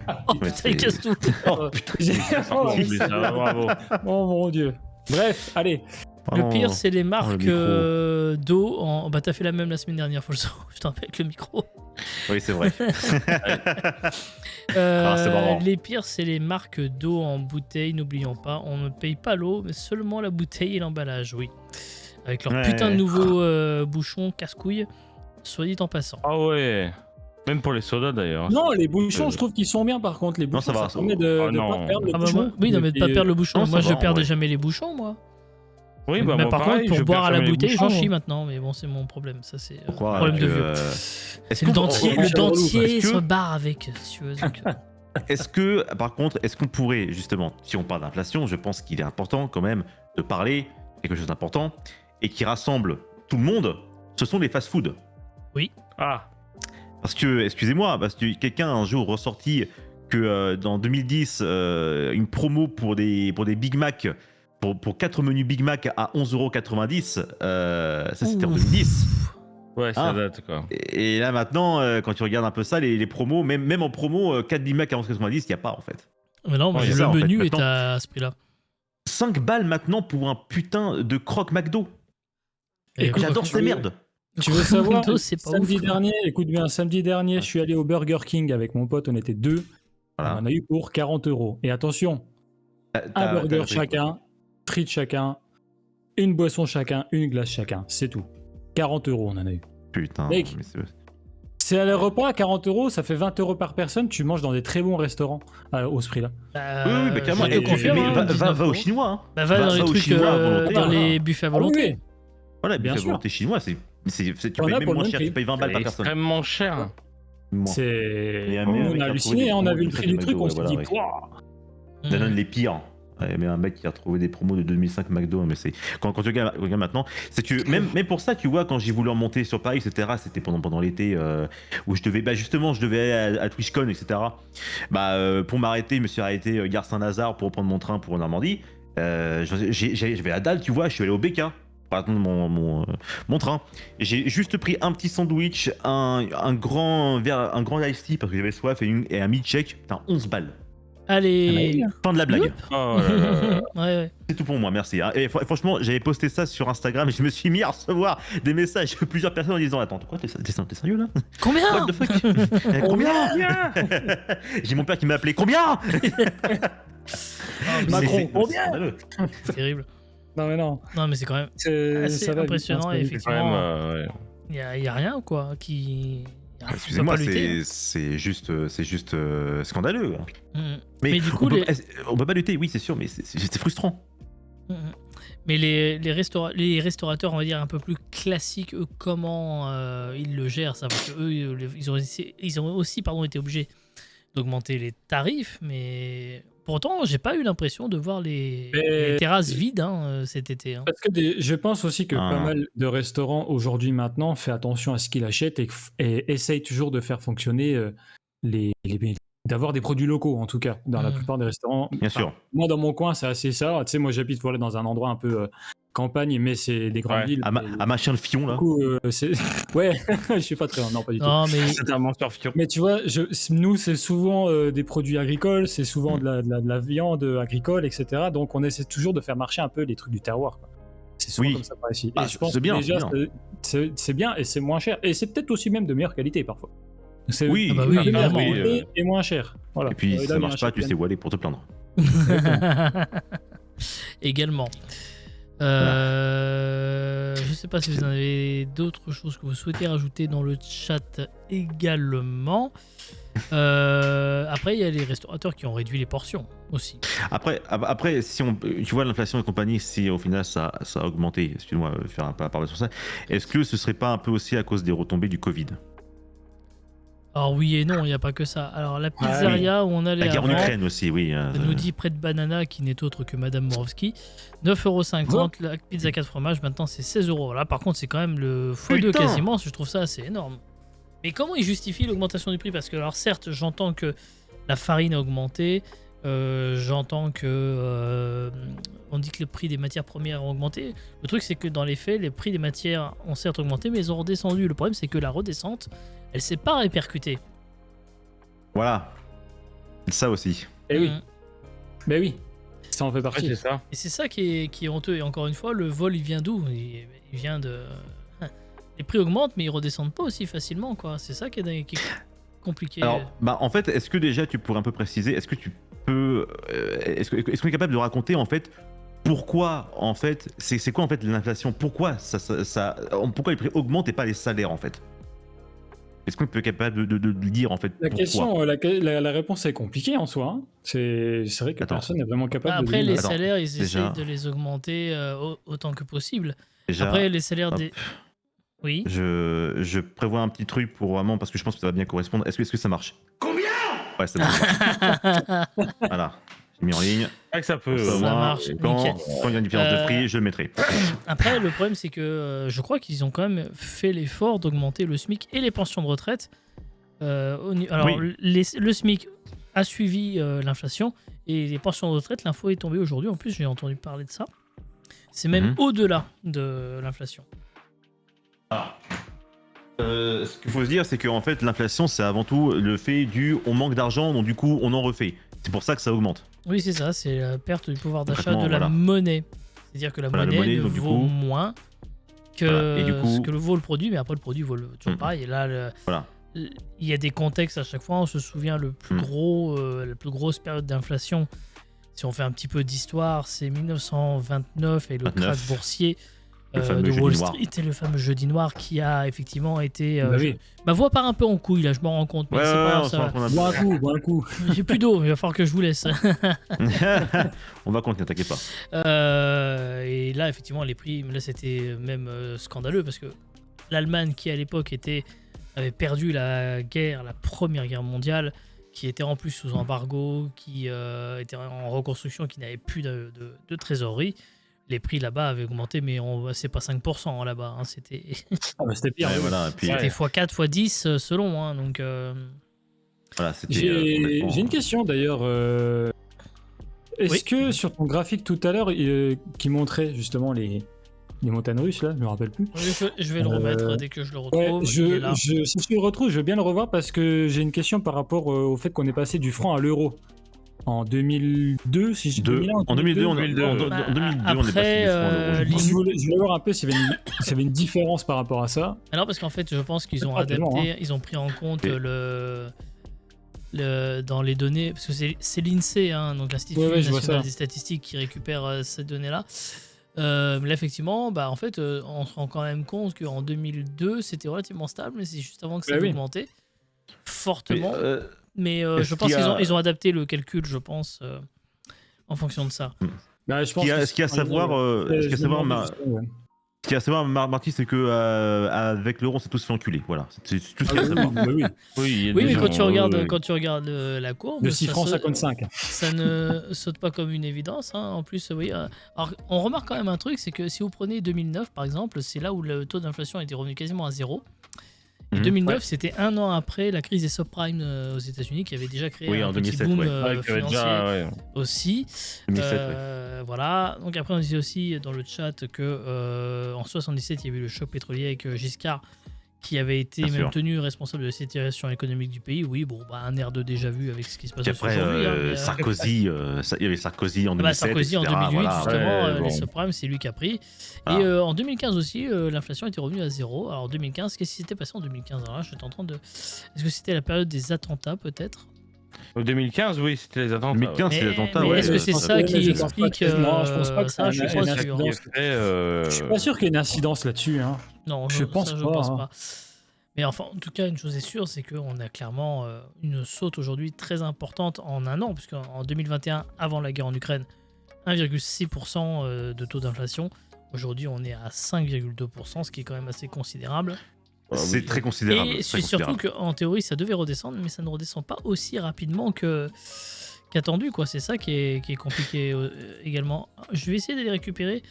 Speaker 2: Oh
Speaker 1: Ouais,
Speaker 2: putain, il casse tout.
Speaker 1: Oh putain,
Speaker 4: J'ai-
Speaker 3: Mais ça, bravo.
Speaker 4: Oh mon dieu. Bref, allez.
Speaker 2: Le pire, c'est les marques
Speaker 1: micro.
Speaker 2: d'eau. Bah, t'as fait la même la semaine dernière, faut le savoir. Je t'en rappelle avec le micro.
Speaker 1: Oui, c'est vrai. c'est marrant.
Speaker 2: Les pires, c'est les marques d'eau en bouteille. N'oublions pas, on ne paye pas l'eau, mais seulement la bouteille et l'emballage, oui. Avec leur putain de nouveaux bouchons casse-couilles, soit dit en passant.
Speaker 3: Ah ouais. Même pour les sodas d'ailleurs.
Speaker 4: Non, les bouchons, je trouve qu'ils sont bien par contre. Les bouchons,
Speaker 1: ça va,
Speaker 4: permet
Speaker 1: ça
Speaker 4: de
Speaker 3: va.
Speaker 4: ne
Speaker 3: Ah
Speaker 4: pas
Speaker 3: non.
Speaker 4: perdre le
Speaker 2: Ah bah,
Speaker 4: bouchon.
Speaker 2: oui, non, mais de pas perdre le bouchon.
Speaker 1: Non,
Speaker 2: Moi,
Speaker 1: ça
Speaker 2: je
Speaker 1: va,
Speaker 2: perdais
Speaker 1: ouais.
Speaker 2: jamais les bouchons, moi.
Speaker 3: Oui, bah
Speaker 2: Mais
Speaker 3: moi,
Speaker 2: par
Speaker 3: pareil,
Speaker 2: contre,
Speaker 3: je
Speaker 2: pour boire
Speaker 3: perds
Speaker 2: à la
Speaker 3: jamais les
Speaker 2: bouteille, j'en
Speaker 3: bouchons.
Speaker 2: chie maintenant. Mais bon, c'est mon problème. Ça, c'est
Speaker 1: Pourquoi
Speaker 2: problème de
Speaker 1: que,
Speaker 2: vieux.
Speaker 1: est-ce
Speaker 2: C'est le
Speaker 1: qu'on-
Speaker 2: dentier,
Speaker 4: on-
Speaker 2: le
Speaker 4: on-
Speaker 2: dentier
Speaker 1: est-ce que-
Speaker 2: se barre avec, si tu veux. Donc,
Speaker 1: Est-ce que, par contre, est-ce qu'on pourrait, justement, si on parle d'inflation, je pense qu'il est important quand même de parler quelque chose d'important et qui rassemble tout le monde, ce sont les fast-foods.
Speaker 3: Ah,
Speaker 1: Parce que, excusez-moi, parce que quelqu'un un jour ressorti que dans 2010, une promo pour des Big Mac, pour 4 menus Big Mac à 11,90 €, ça c'était en
Speaker 2: Ouf.
Speaker 1: 2010.
Speaker 3: ouais, ça
Speaker 1: Ah.
Speaker 3: date quoi.
Speaker 1: Et là maintenant, quand tu regardes un peu ça, les promos, même en promo, 4 Big Mac à 11,90, il n'y a pas en fait.
Speaker 2: Mais non, mais
Speaker 1: Ouais, c'est
Speaker 2: le
Speaker 1: ça, en fait,
Speaker 2: menu est
Speaker 1: maintenant.
Speaker 2: à ce prix-là.
Speaker 1: 5 balles maintenant pour un putain de croque McDo.
Speaker 2: Et
Speaker 4: Écoute,
Speaker 1: J'adore
Speaker 4: tu
Speaker 1: ces
Speaker 4: veux-
Speaker 1: merdes.
Speaker 4: Tu veux savoir,
Speaker 2: Windows, c'est pas
Speaker 4: samedi
Speaker 2: ouf.
Speaker 4: dernier, écoute bien, samedi dernier, je suis allé au Burger King avec mon pote, on était deux.
Speaker 1: Voilà.
Speaker 4: On en a eu pour 40 €. Et attention, un burger chacun, frites chacun, une boisson chacun, une glace chacun, c'est tout. 40 € on en a eu.
Speaker 1: Putain.
Speaker 4: Mec.
Speaker 1: mais c'est-
Speaker 4: C'est à le repas, 40 €, ça fait 20 € par personne, tu manges dans des très bons restaurants au ce prix-là.
Speaker 1: Oui, mais clairement,
Speaker 2: je te
Speaker 4: et-
Speaker 2: confirme.
Speaker 1: mais
Speaker 2: hein,
Speaker 1: va
Speaker 2: 19
Speaker 1: au
Speaker 2: euros.
Speaker 1: chinois. Hein.
Speaker 2: Bah, va dans les
Speaker 1: au
Speaker 2: trucs,
Speaker 1: chinois à volonté,
Speaker 2: dans
Speaker 1: hein.
Speaker 2: les buffets à volonté.
Speaker 1: Voilà,
Speaker 4: Bien
Speaker 1: bien
Speaker 4: sûr.
Speaker 1: volonté chinois, tu
Speaker 4: On
Speaker 1: payes
Speaker 4: a
Speaker 1: même
Speaker 4: pour le
Speaker 1: moins
Speaker 4: même
Speaker 1: cher,
Speaker 4: prix.
Speaker 1: tu payes 20 balles
Speaker 3: C'est
Speaker 1: par personne.
Speaker 3: extrêmement cher.
Speaker 1: Moins.
Speaker 4: C'est...
Speaker 1: Et un mec
Speaker 4: on
Speaker 1: qui
Speaker 4: a
Speaker 1: a trouvé
Speaker 4: halluciné,
Speaker 1: des
Speaker 4: hein, on a
Speaker 1: promos
Speaker 4: vu le
Speaker 1: de
Speaker 4: prix du
Speaker 1: McDo,
Speaker 4: truc, on
Speaker 1: ouais,
Speaker 4: s'est
Speaker 1: voilà,
Speaker 4: dit,
Speaker 1: ouais.
Speaker 4: Pouah.
Speaker 1: Danone les pires. Ouais, mais un mec qui a trouvé des promos de 2005 McDo, mais c'est quand tu regardes maintenant, c'est que même pour ça, tu vois, quand j'ai voulu remonter sur Paris, etc. C'était pendant l'été où je devais aller à TwitchCon, etc. Pour m'arrêter, je me suis arrêté gare Saint-Lazare pour prendre mon train pour Normandie. J'avais la dalle, tu vois, je suis allé au BK pour attendre mon train. Et j'ai juste pris un petit sandwich, un grand iced tea parce que j'avais soif et un milkshake. Putain, 11 balles.
Speaker 2: Allez.
Speaker 1: Fin de la blague.
Speaker 3: Oh là là.
Speaker 2: Ouais.
Speaker 1: C'est tout pour moi, merci. hein. Et franchement, j'avais posté ça sur Instagram et je me suis mis à recevoir des messages de plusieurs personnes en disant attends, quoi, t'es sérieux là?
Speaker 2: Combien
Speaker 1: What the fuck? Combien? J'ai mon père qui m'a appelé combien?
Speaker 4: Macron, combien?
Speaker 1: scandaleux.
Speaker 2: C'est terrible.
Speaker 4: Non mais non,
Speaker 2: Non, mais c'est quand même
Speaker 4: c'est
Speaker 2: assez impressionnant et
Speaker 3: Quand
Speaker 2: effectivement,
Speaker 3: même, ouais.
Speaker 2: il y a rien quoi qui.
Speaker 1: Excusez-moi,
Speaker 2: on peut pas lutter.
Speaker 1: c'est juste scandaleux. hein.
Speaker 2: Mhm.
Speaker 1: Mais,
Speaker 2: Mais du coup,
Speaker 1: on peut pas lutter, oui, c'est sûr, mais c'est frustrant.
Speaker 2: Mhm. Mais les restaurateurs, on va dire un peu plus classiques, eux, comment ils le gèrent, ça, parce que eux, ils ont aussi été obligés d'augmenter les tarifs, mais pourtant, j'ai pas eu l'impression de voir les terrasses vides cet été. hein.
Speaker 4: Parce que je pense aussi que pas mal de restaurants aujourd'hui maintenant font attention à ce qu'ils achètent et essayent toujours de faire fonctionner d'avoir des produits locaux en tout cas dans la plupart des restaurants.
Speaker 1: Bien sûr.
Speaker 4: Moi dans mon coin c'est assez ça. Tu sais moi j'habite voilà dans un endroit un peu campagne mais c'est des grandes
Speaker 3: Ouais.
Speaker 4: villes.
Speaker 1: À machin le fion là.
Speaker 4: Du coup, ouais je suis pas très non pas du tout.
Speaker 2: Non, mais
Speaker 3: C'est un monstre fion.
Speaker 4: Mais tu vois, nous, c'est souvent des produits agricoles, c'est souvent de la viande agricole, etc. Donc, on essaie toujours de faire marcher un peu les trucs du terroir. quoi. C'est souvent
Speaker 1: Oui.
Speaker 4: comme ça par ici.
Speaker 1: Ah,
Speaker 4: Et je pense
Speaker 1: c'est bien,
Speaker 4: que déjà,
Speaker 1: c'est
Speaker 4: c'est bien et c'est moins cher. Et c'est peut-être aussi même de meilleure qualité parfois. C'est
Speaker 1: Oui,
Speaker 2: Ah bah oui,
Speaker 4: de meilleure
Speaker 2: évidemment,
Speaker 4: qualité et moins cher. Voilà.
Speaker 1: Et puis,
Speaker 4: là,
Speaker 1: si
Speaker 4: il y
Speaker 1: ça
Speaker 4: a
Speaker 1: marche
Speaker 4: un
Speaker 1: pas, tu
Speaker 4: champion.
Speaker 1: sais où aller pour te plaindre.
Speaker 2: également. Je sais pas si vous en avez d'autres choses que vous souhaitez rajouter dans le chat également. Après, il y a les restaurateurs qui ont réduit les portions aussi.
Speaker 1: Après, si tu vois l'inflation et compagnie, si au final ça a augmenté, excuse-moi, faire un parler sur ça, est-ce que ce serait pas un peu aussi à cause des retombées du Covid?
Speaker 2: Alors oui et non, il n'y a pas que ça. Alors la pizzeria où on allait
Speaker 1: La guerre en
Speaker 2: avant,
Speaker 1: Ukraine aussi, oui.
Speaker 2: nous dit près de Banana, qui n'est autre que Madame Morovski, 9,50€, la pizza 4 fromages, maintenant c'est 16€. Là par contre c'est quand même le x2
Speaker 1: Putain.
Speaker 2: quasiment, je trouve ça assez énorme. Mais comment ils justifient l'augmentation du prix? Parce que alors certes, j'entends que la farine a augmenté, j'entends que on dit que le prix des matières premières a augmenté. Le truc c'est que dans les faits, les prix des matières ont certes augmenté, mais ils ont redescendu. Le problème c'est que la redescente, elle s'est pas répercutée.
Speaker 1: Voilà. Ça aussi.
Speaker 4: Eh oui.
Speaker 2: Mhm.
Speaker 4: Mais oui. Ça en fait
Speaker 3: Ouais,
Speaker 4: partie.
Speaker 3: c'est ça.
Speaker 2: Et c'est ça qui est honteux. Et encore une fois, le vol, il vient d'où? Il vient de... Les prix augmentent, mais ils redescendent pas aussi facilement, quoi. C'est ça qui est compliqué.
Speaker 1: Alors, en fait, est-ce que déjà tu pourrais un peu préciser, est-ce que tu peux, est-ce qu'on est capable de raconter en fait pourquoi en fait, c'est quoi en fait l'inflation, pourquoi pourquoi les prix augmentent et pas les salaires en fait? Est-ce qu'on peut être capable de le dire en fait
Speaker 4: La
Speaker 1: pourquoi?
Speaker 4: question, la réponse est compliquée en soi. Hein. C'est vrai que
Speaker 1: Attends.
Speaker 4: personne n'est vraiment capable
Speaker 2: Après,
Speaker 4: de
Speaker 2: les
Speaker 4: dire.
Speaker 1: Attends,
Speaker 2: salaires, ils
Speaker 1: déjà-
Speaker 2: essayent de les augmenter autant que possible.
Speaker 1: Déjà,
Speaker 2: Après, les salaires
Speaker 1: hop.
Speaker 2: des... Oui.
Speaker 1: je prévois un petit truc pour vraiment parce que je pense que ça va bien correspondre. Est-ce que ça marche? Combien? Ouais, c'est bon. Voilà, j'ai mis en ligne.
Speaker 3: C'est vrai que ça peut.
Speaker 1: Ça,
Speaker 2: Ça
Speaker 1: moi,
Speaker 2: marche,
Speaker 1: quand
Speaker 2: nickel.
Speaker 1: il y a une différence de prix, je le mettrai.
Speaker 2: Après, le problème, c'est que je crois qu'ils ont quand même fait l'effort d'augmenter le SMIC et les pensions de retraite. Alors,
Speaker 1: Oui.
Speaker 2: le SMIC a suivi l'inflation et les pensions de retraite, l'info est tombée aujourd'hui. En plus, j'ai entendu parler de ça. C'est même
Speaker 1: Mhm.
Speaker 2: au-delà de l'inflation.
Speaker 1: Ce qu'il faut se dire, c'est qu'en fait, l'inflation, c'est avant tout le fait du on manque d'argent, donc du coup, on en refait. C'est pour ça que ça augmente.
Speaker 2: Oui, c'est ça, c'est la perte du pouvoir d'achat
Speaker 1: Concrètement,
Speaker 2: de la
Speaker 1: voilà.
Speaker 2: monnaie. C'est-à-dire que la
Speaker 1: Voilà, la
Speaker 2: monnaie,
Speaker 1: monnaie,
Speaker 2: ne
Speaker 1: donc du
Speaker 2: vaut
Speaker 1: coup-
Speaker 2: moins que
Speaker 1: Voilà, et du coup-
Speaker 2: ce que le vaut le produit, mais après le produit vaut toujours
Speaker 1: Mm.
Speaker 2: pareil. Et là,
Speaker 1: Voilà.
Speaker 2: il y a des contextes à chaque fois. On se souvient la plus grosse période d'inflation. Si on fait un petit peu d'histoire, c'est 1929 et le
Speaker 1: 29.
Speaker 2: krach boursier
Speaker 1: Le fameux
Speaker 2: de
Speaker 1: jeudi
Speaker 2: Wall
Speaker 1: noir.
Speaker 2: Street et le fameux jeudi noir qui a effectivement été.
Speaker 4: Bah oui.
Speaker 2: Ma voix part un peu en couille là, je m'en rends compte. Mais
Speaker 1: Ouais,
Speaker 2: c'est pas grave,
Speaker 1: on
Speaker 2: ça
Speaker 1: s'en
Speaker 2: va.
Speaker 1: prend un
Speaker 4: Bois un coup.
Speaker 2: J'ai plus d'eau, il va falloir que je vous laisse.
Speaker 1: On va continuer, t'inquiète pas.
Speaker 2: Et là, effectivement, les prix, là, c'était même scandaleux parce que l'Allemagne, qui à l'époque avait perdu la première guerre mondiale, qui était en plus sous embargo, qui était en reconstruction, qui n'avait plus de trésorerie, les prix là-bas avaient augmenté, mais c'est pas 5% là-bas. Hein, c'était
Speaker 4: Ah bah, c'était pire.
Speaker 1: Ouais,
Speaker 4: oui.
Speaker 1: voilà, et puis,
Speaker 2: c'était x4, x10 selon. Hein, donc,
Speaker 1: voilà, c'était.
Speaker 4: J'ai
Speaker 1: complètement-
Speaker 4: une question d'ailleurs. Est-ce
Speaker 2: Oui.
Speaker 4: que sur ton graphique tout à l'heure, qui montrait justement les montagnes russes, là, je me rappelle plus.
Speaker 2: je vais le remettre dès que je le
Speaker 4: Ouais,
Speaker 2: retrouve. Il est là.
Speaker 4: si je le retrouve, je veux bien le revoir parce que j'ai une question par rapport au fait qu'on est passé du franc à l'euro. En 2002, si je
Speaker 1: En 2002, on est
Speaker 3: Bah,
Speaker 1: passé du franc à l'euro,
Speaker 2: après,
Speaker 1: je crois.
Speaker 2: l'idée-
Speaker 4: Je voulais voir un peu s'il y avait une différence par rapport à ça.
Speaker 2: Alors parce qu'en fait, je pense qu'ils ont
Speaker 4: Pas tellement,
Speaker 2: adapté, ils ont pris en compte
Speaker 1: Et-
Speaker 2: dans les données, parce que c'est l'INSEE, hein, donc l'Institut
Speaker 4: Ouais, je vois
Speaker 2: national
Speaker 4: ça.
Speaker 2: des statistiques qui récupère ces données-là. Mais là, effectivement, en fait, on se rend quand même compte qu'en 2002, c'était relativement stable, mais c'est juste avant que ça
Speaker 4: Bah
Speaker 2: ait
Speaker 4: oui.
Speaker 2: augmenté fortement.
Speaker 1: Mais,
Speaker 2: Mais
Speaker 1: est-ce
Speaker 2: je pense
Speaker 1: qu'il y a-
Speaker 2: qu'ils ont adapté le calcul, je pense, en fonction de ça.
Speaker 4: Bah, je pense
Speaker 1: Ce qu'il y a à savoir, ce qu'il y a à savoir, ce qu'il y a à savoir, Marty, c'est que avec l'euro, on s'est tous fait enculer. Voilà, c'est tout ce qu'il y a à savoir.
Speaker 4: Oui.
Speaker 3: Oui, il y a
Speaker 2: Oui,
Speaker 3: des
Speaker 2: mais
Speaker 3: gens,
Speaker 2: quand tu regardes la courbe,
Speaker 4: De 6
Speaker 2: ça
Speaker 4: francs
Speaker 2: se-
Speaker 4: 55.
Speaker 2: ça ne saute pas comme une évidence. Hein. En plus, oui. Alors, on remarque quand même un truc, c'est que si vous prenez 2009, par exemple, c'est là où le taux d'inflation était revenu quasiment à zéro. Et
Speaker 1: Mhm.
Speaker 2: 2009,
Speaker 3: Ouais.
Speaker 2: c'était un an après la crise des subprimes aux États-Unis, qui avait déjà créé
Speaker 1: Oui,
Speaker 2: un
Speaker 1: en
Speaker 2: petit
Speaker 1: 2007,
Speaker 2: boom
Speaker 1: ouais.
Speaker 3: Ouais, qui avait
Speaker 2: financier
Speaker 3: déjà, ouais.
Speaker 2: aussi.
Speaker 1: 2007, ouais.
Speaker 2: Voilà. Donc après, on disait aussi dans le chat que en 77, il y avait eu le choc pétrolier avec Giscard, qui avait été
Speaker 1: Bien
Speaker 2: même
Speaker 1: sûr.
Speaker 2: tenu responsable de la situation économique du pays. Oui, bon, un air de déjà vu avec ce qui se passe
Speaker 1: Puis
Speaker 2: aussi
Speaker 1: après,
Speaker 2: aujourd'hui. hein, mais,
Speaker 1: Sarkozy, il y avait Sarkozy en 2007.
Speaker 2: Sarkozy en
Speaker 1: etc.,
Speaker 2: 2008,
Speaker 1: voilà.
Speaker 2: justement,
Speaker 3: ouais, bon.
Speaker 2: les subprimes, c'est lui qui a pris.
Speaker 1: Ah.
Speaker 2: Et en 2015 aussi, l'inflation était revenue à zéro. Alors 2015, qu'est-ce qui s'était passé en 2015? Alors là, j'étais en train de... Est-ce que c'était la période des attentats, peut-être?
Speaker 3: En 2015, oui, c'était les attentats.
Speaker 1: 2015, c'est
Speaker 2: Mais-
Speaker 1: les attentats.
Speaker 2: mais
Speaker 1: ouais,
Speaker 2: est-ce que c'est
Speaker 1: ça-
Speaker 2: ça
Speaker 4: ouais,
Speaker 2: qui
Speaker 4: mais je pense pas
Speaker 2: explique
Speaker 4: que- non, je pense pas que
Speaker 2: ça? Je suis
Speaker 4: c'est
Speaker 2: pas
Speaker 4: un
Speaker 2: sûr.
Speaker 4: incidence. Je suis pas sûr qu'il y ait une incidence là-dessus. Hein.
Speaker 2: Non,
Speaker 4: Je pense
Speaker 2: ça, je
Speaker 4: pas,
Speaker 2: pense
Speaker 4: hein.
Speaker 2: pas. Mais enfin, en tout cas, une chose est sûre, c'est qu'on a clairement une saute aujourd'hui très importante en un an, puisqu'en 2021, avant la guerre en Ukraine, 1,6% de taux d'inflation. Aujourd'hui, on est à 5,2%, ce qui est quand même assez considérable.
Speaker 1: C'est très considérable.
Speaker 2: Et
Speaker 1: très
Speaker 2: c'est surtout
Speaker 1: considérable.
Speaker 2: qu'en théorie, ça devait redescendre, mais ça ne redescend pas aussi rapidement qu'attendu, quoi. C'est ça qui est compliqué également. Je vais essayer d'aller récupérer.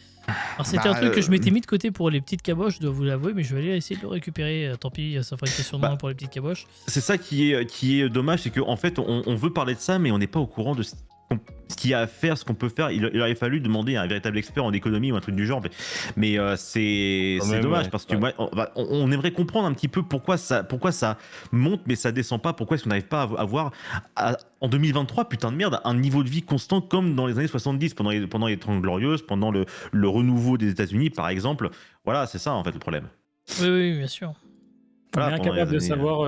Speaker 2: Alors, c'était un truc que je m'étais mis de côté pour les petites caboches, je dois vous l'avouer, mais je vais aller essayer de le récupérer. Tant pis, ça fera une question de moins pour les petites caboches.
Speaker 1: C'est ça qui est dommage, c'est qu'en fait, on veut parler de ça, mais on n'est pas au courant de ce qu'il y a à faire, ce qu'on peut faire. Il aurait fallu demander à un véritable expert en économie ou un truc du genre. Mais c'est
Speaker 3: Quand même,
Speaker 1: dommage
Speaker 3: ouais,
Speaker 1: parce que
Speaker 3: ouais.
Speaker 1: moi, on aimerait comprendre un petit peu pourquoi ça monte mais ça descend pas. Pourquoi est-ce qu'on n'arrive pas à avoir en 2023, putain de merde, un niveau de vie constant comme dans les années 70, pendant les 30 Glorieuses, pendant le renouveau des États-Unis par exemple. Voilà, c'est ça en fait le problème.
Speaker 2: Oui, bien sûr.
Speaker 4: On est
Speaker 1: Voilà, pendant
Speaker 4: incapable
Speaker 1: les
Speaker 4: de
Speaker 1: années,
Speaker 4: savoir.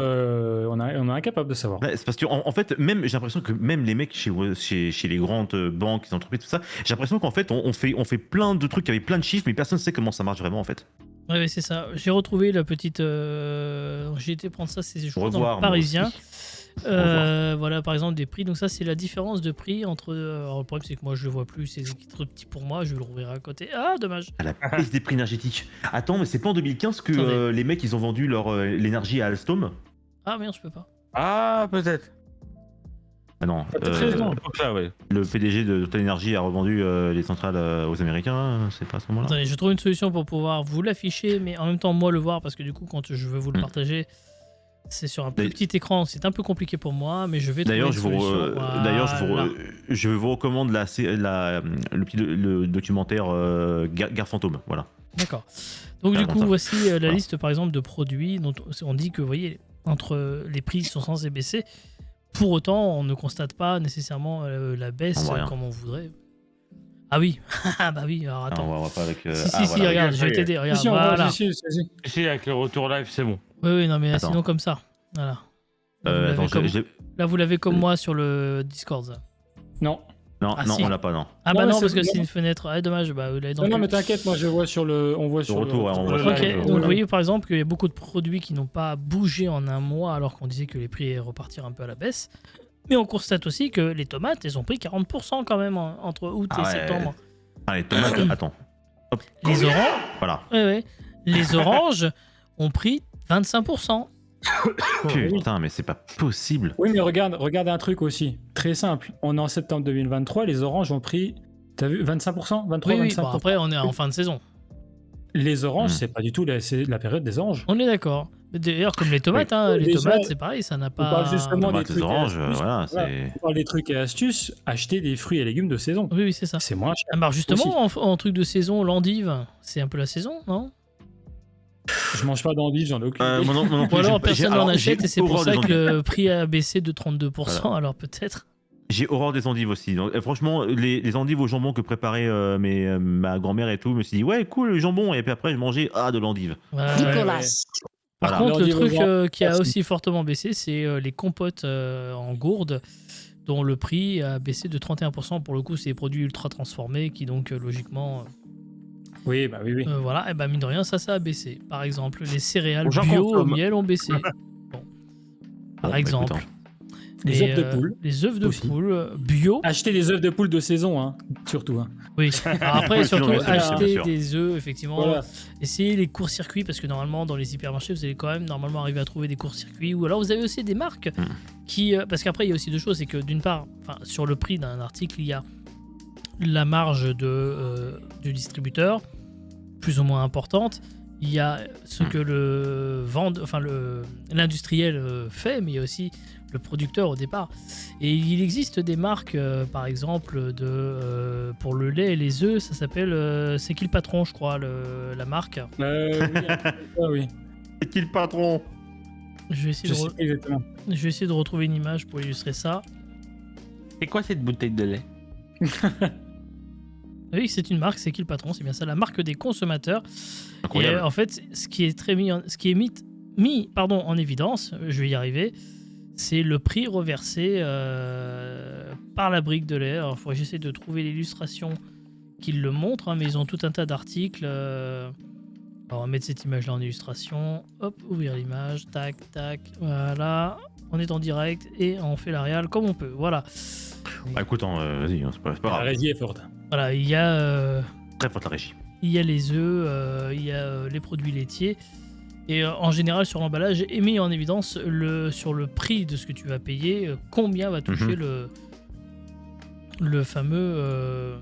Speaker 4: On est incapable de savoir.
Speaker 1: Ouais, c'est parce que en fait, même j'ai l'impression que même les mecs chez les grandes banques, les entreprises, tout ça, j'ai l'impression qu'en fait on fait plein de trucs avec plein de chiffres, mais personne ne sait comment ça marche vraiment en fait.
Speaker 2: Ouais, c'est ça. J'ai retrouvé la petite. J'ai été prendre ça, c'est je crois dans
Speaker 1: Revoir,
Speaker 2: le
Speaker 1: moi
Speaker 2: Parisien.
Speaker 1: aussi. Revoir.
Speaker 2: Voilà, par exemple, des prix. Donc, ça, c'est la différence de prix entre. Alors, le problème, c'est que moi, je le vois plus. C'est trop petit pour moi. Je vais le rouvrir à côté. Ah, dommage.
Speaker 1: À la baisse des prix énergétiques. Attends, mais c'est pas en 2015 que
Speaker 2: Attendez.
Speaker 1: les mecs ils ont vendu l'énergie à Alstom?
Speaker 2: Ah, merde, je peux pas.
Speaker 3: Ah, peut-être.
Speaker 1: Ah non,
Speaker 4: T'as peut-être raison.
Speaker 3: Comme ça, ouais.
Speaker 1: le PDG de Total Energy a revendu les centrales aux Américains, hein, c'est pas à ce moment-là.
Speaker 2: Attendez, je trouve une solution pour pouvoir vous l'afficher, mais en même temps, moi, le voir, parce que du coup, quand je veux vous le partager, c'est sur un plus petit écran. C'est un peu compliqué pour moi, mais je vais trouver
Speaker 1: D'ailleurs,
Speaker 2: une solution. Voilà.
Speaker 1: je vous recommande le documentaire Guerre fantôme, voilà.
Speaker 2: D'accord. Donc
Speaker 1: Ah,
Speaker 2: du
Speaker 1: bon,
Speaker 2: coup,
Speaker 1: ça.
Speaker 2: voici la
Speaker 1: Voilà.
Speaker 2: liste par exemple de produits dont on dit que, vous voyez, entre les prix sont censés baisser. Pour autant, on ne constate pas nécessairement la baisse
Speaker 1: On voit rien.
Speaker 2: comme on voudrait. Ah oui, bah oui, alors
Speaker 1: Ah,
Speaker 2: attends.
Speaker 1: on va pas avec.
Speaker 2: Si,
Speaker 1: voilà.
Speaker 2: regarde, je vais
Speaker 3: oui.
Speaker 2: t'aider, regarde,
Speaker 4: Si, on voit,
Speaker 2: voilà.
Speaker 4: si.
Speaker 3: Ici, avec le retour live, c'est bon.
Speaker 2: Oui, non, mais
Speaker 1: Attends.
Speaker 2: sinon comme ça, voilà. Là, vous l'avez
Speaker 1: Attends,
Speaker 2: comme...
Speaker 1: je l'ai-
Speaker 2: Là, vous l'avez comme moi sur le Discord. Ça.
Speaker 4: Non.
Speaker 1: Non,
Speaker 2: Ah,
Speaker 1: non,
Speaker 2: si.
Speaker 1: on l'a pas, non.
Speaker 2: Ah
Speaker 4: Non,
Speaker 2: bah
Speaker 4: mais
Speaker 2: non,
Speaker 4: c'est-
Speaker 2: parce que
Speaker 4: non.
Speaker 2: c'est une fenêtre. Ah, dommage, bah vous l'avez dans
Speaker 4: Non,
Speaker 2: le-
Speaker 4: mais t'inquiète, moi je vois sur le. On voit sur
Speaker 1: retour, ouais, on voit
Speaker 2: Ok,
Speaker 3: live,
Speaker 2: donc vous voyez par exemple qu'il y a beaucoup de produits qui n'ont pas bougé en un mois alors qu'on disait que les prix allaient repartir un peu à la baisse. Mais on constate aussi que les tomates, elles ont pris 40% quand même entre août et
Speaker 1: Ah ouais.
Speaker 2: septembre.
Speaker 1: Allez, tomates, attends.
Speaker 2: Les oranges,
Speaker 1: Voilà.
Speaker 2: ouais. Les oranges ont pris 25%.
Speaker 1: Putain, mais c'est pas possible.
Speaker 4: Oui, mais regarde un truc aussi. Très simple. On est en septembre 2023, les oranges ont pris. T'as vu 25%? 23,
Speaker 2: Oui,
Speaker 4: 25%.
Speaker 2: bon, après on est en fin de saison.
Speaker 4: Les oranges,
Speaker 1: Hmm.
Speaker 4: c'est pas du tout c'est la période des oranges.
Speaker 2: On est d'accord. D'ailleurs, comme les tomates, hein, les
Speaker 4: Déjà,
Speaker 2: tomates, c'est pareil, ça n'a pas.
Speaker 4: parle justement
Speaker 1: Tomates,
Speaker 4: des
Speaker 1: les
Speaker 4: trucs et
Speaker 1: oranges,
Speaker 4: astuces.
Speaker 1: voilà,
Speaker 4: Voilà.
Speaker 1: c'est.
Speaker 4: On parle des trucs et astuces, acheter des fruits et légumes de saison.
Speaker 2: Oui, c'est ça.
Speaker 4: C'est moins cher.
Speaker 2: Alors justement, en truc de saison, l'endive, c'est un peu la saison, non?
Speaker 4: Je mange pas d'endive, j'en ai aucune idée.
Speaker 1: Moi non plus,
Speaker 2: Ou alors
Speaker 1: j'ai-
Speaker 2: personne
Speaker 1: alors,
Speaker 2: n'en
Speaker 1: j'ai
Speaker 2: achète et c'est pour
Speaker 1: horreur
Speaker 2: ça
Speaker 1: des
Speaker 2: que
Speaker 1: endives.
Speaker 2: le prix a baissé de 32%, alors peut-être.
Speaker 1: J'ai horreur des endives aussi. Donc, franchement, les endives au jambon que préparait ma grand-mère et tout, je me suis dit, ouais, cool, le jambon. Et puis après, je mangeais de l'endive.
Speaker 2: Ouais.
Speaker 5: Nicolas.
Speaker 2: Par
Speaker 1: Voilà.
Speaker 2: contre, le
Speaker 4: L'endive
Speaker 2: truc
Speaker 4: au jambon,
Speaker 2: qui a
Speaker 4: merci.
Speaker 2: aussi fortement baissé, c'est les compotes en gourde, dont le prix a baissé de 31%. Pour le coup, c'est des produits ultra transformés qui, donc, logiquement,
Speaker 4: Oui, bah oui.
Speaker 2: voilà, et bah, mine de rien, ça a baissé. Par exemple, les céréales
Speaker 3: J'en
Speaker 2: bio au
Speaker 3: consomme.
Speaker 2: miel ont baissé. Bon. Par
Speaker 1: Bon,
Speaker 2: exemple.
Speaker 1: écoute,
Speaker 4: Les
Speaker 2: Et,
Speaker 4: œufs de poule.
Speaker 2: Les œufs de
Speaker 4: aussi.
Speaker 2: poule bio.
Speaker 4: Acheter des œufs de poule de saison, hein, surtout. Hein.
Speaker 2: Oui. Alors après,
Speaker 1: Oui,
Speaker 2: surtout,
Speaker 1: sinon, bien sûr,
Speaker 2: acheter
Speaker 1: bien sûr.
Speaker 2: des œufs, effectivement.
Speaker 4: Voilà.
Speaker 2: Essayez les courts-circuits parce que normalement, dans les hypermarchés, vous allez quand même normalement arriver à trouver des courts-circuits. Ou alors, vous avez aussi des marques qui. Parce qu'après, il y a aussi deux choses. C'est que d'une part, sur le prix d'un article, il y a la marge du distributeur, plus ou moins importante. Il y a ce que l'industriel fait, mais il y a aussi le producteur au départ. Et il existe des marques, par exemple, pour le lait et les œufs, ça s'appelle C'est qui le patron, je crois, la marque.
Speaker 4: Oui.
Speaker 1: C'est qui le patron?
Speaker 2: Je vais essayer
Speaker 4: Je sais pas exactement.
Speaker 2: je vais essayer de retrouver une image pour illustrer ça.
Speaker 3: C'est quoi cette bouteille de lait?
Speaker 2: Oui, c'est une marque, C'est qui le patron, c'est bien ça, la marque des consommateurs. Et
Speaker 1: Incroyable.
Speaker 2: en fait, ce qui est mis en évidence, je vais y arriver, c'est le prix reversé par la brique de lait. Alors, j'essaie de trouver l'illustration qui le montre, hein, mais ils ont tout un tas d'articles. Alors, on va mettre cette image-là en illustration. Hop, ouvrir l'image, tac, tac, voilà. On est en direct et on fait la réal comme on peut. Voilà.
Speaker 1: Bah écoute, vas-y, c'est pas
Speaker 4: La
Speaker 1: grave.
Speaker 4: régie est forte.
Speaker 2: Voilà, il y a
Speaker 1: Très forte la régie.
Speaker 2: il y a les œufs, il y a les produits laitiers. Et en général, sur l'emballage, est mis en évidence sur le prix de ce que tu vas payer, combien va toucher le fameux.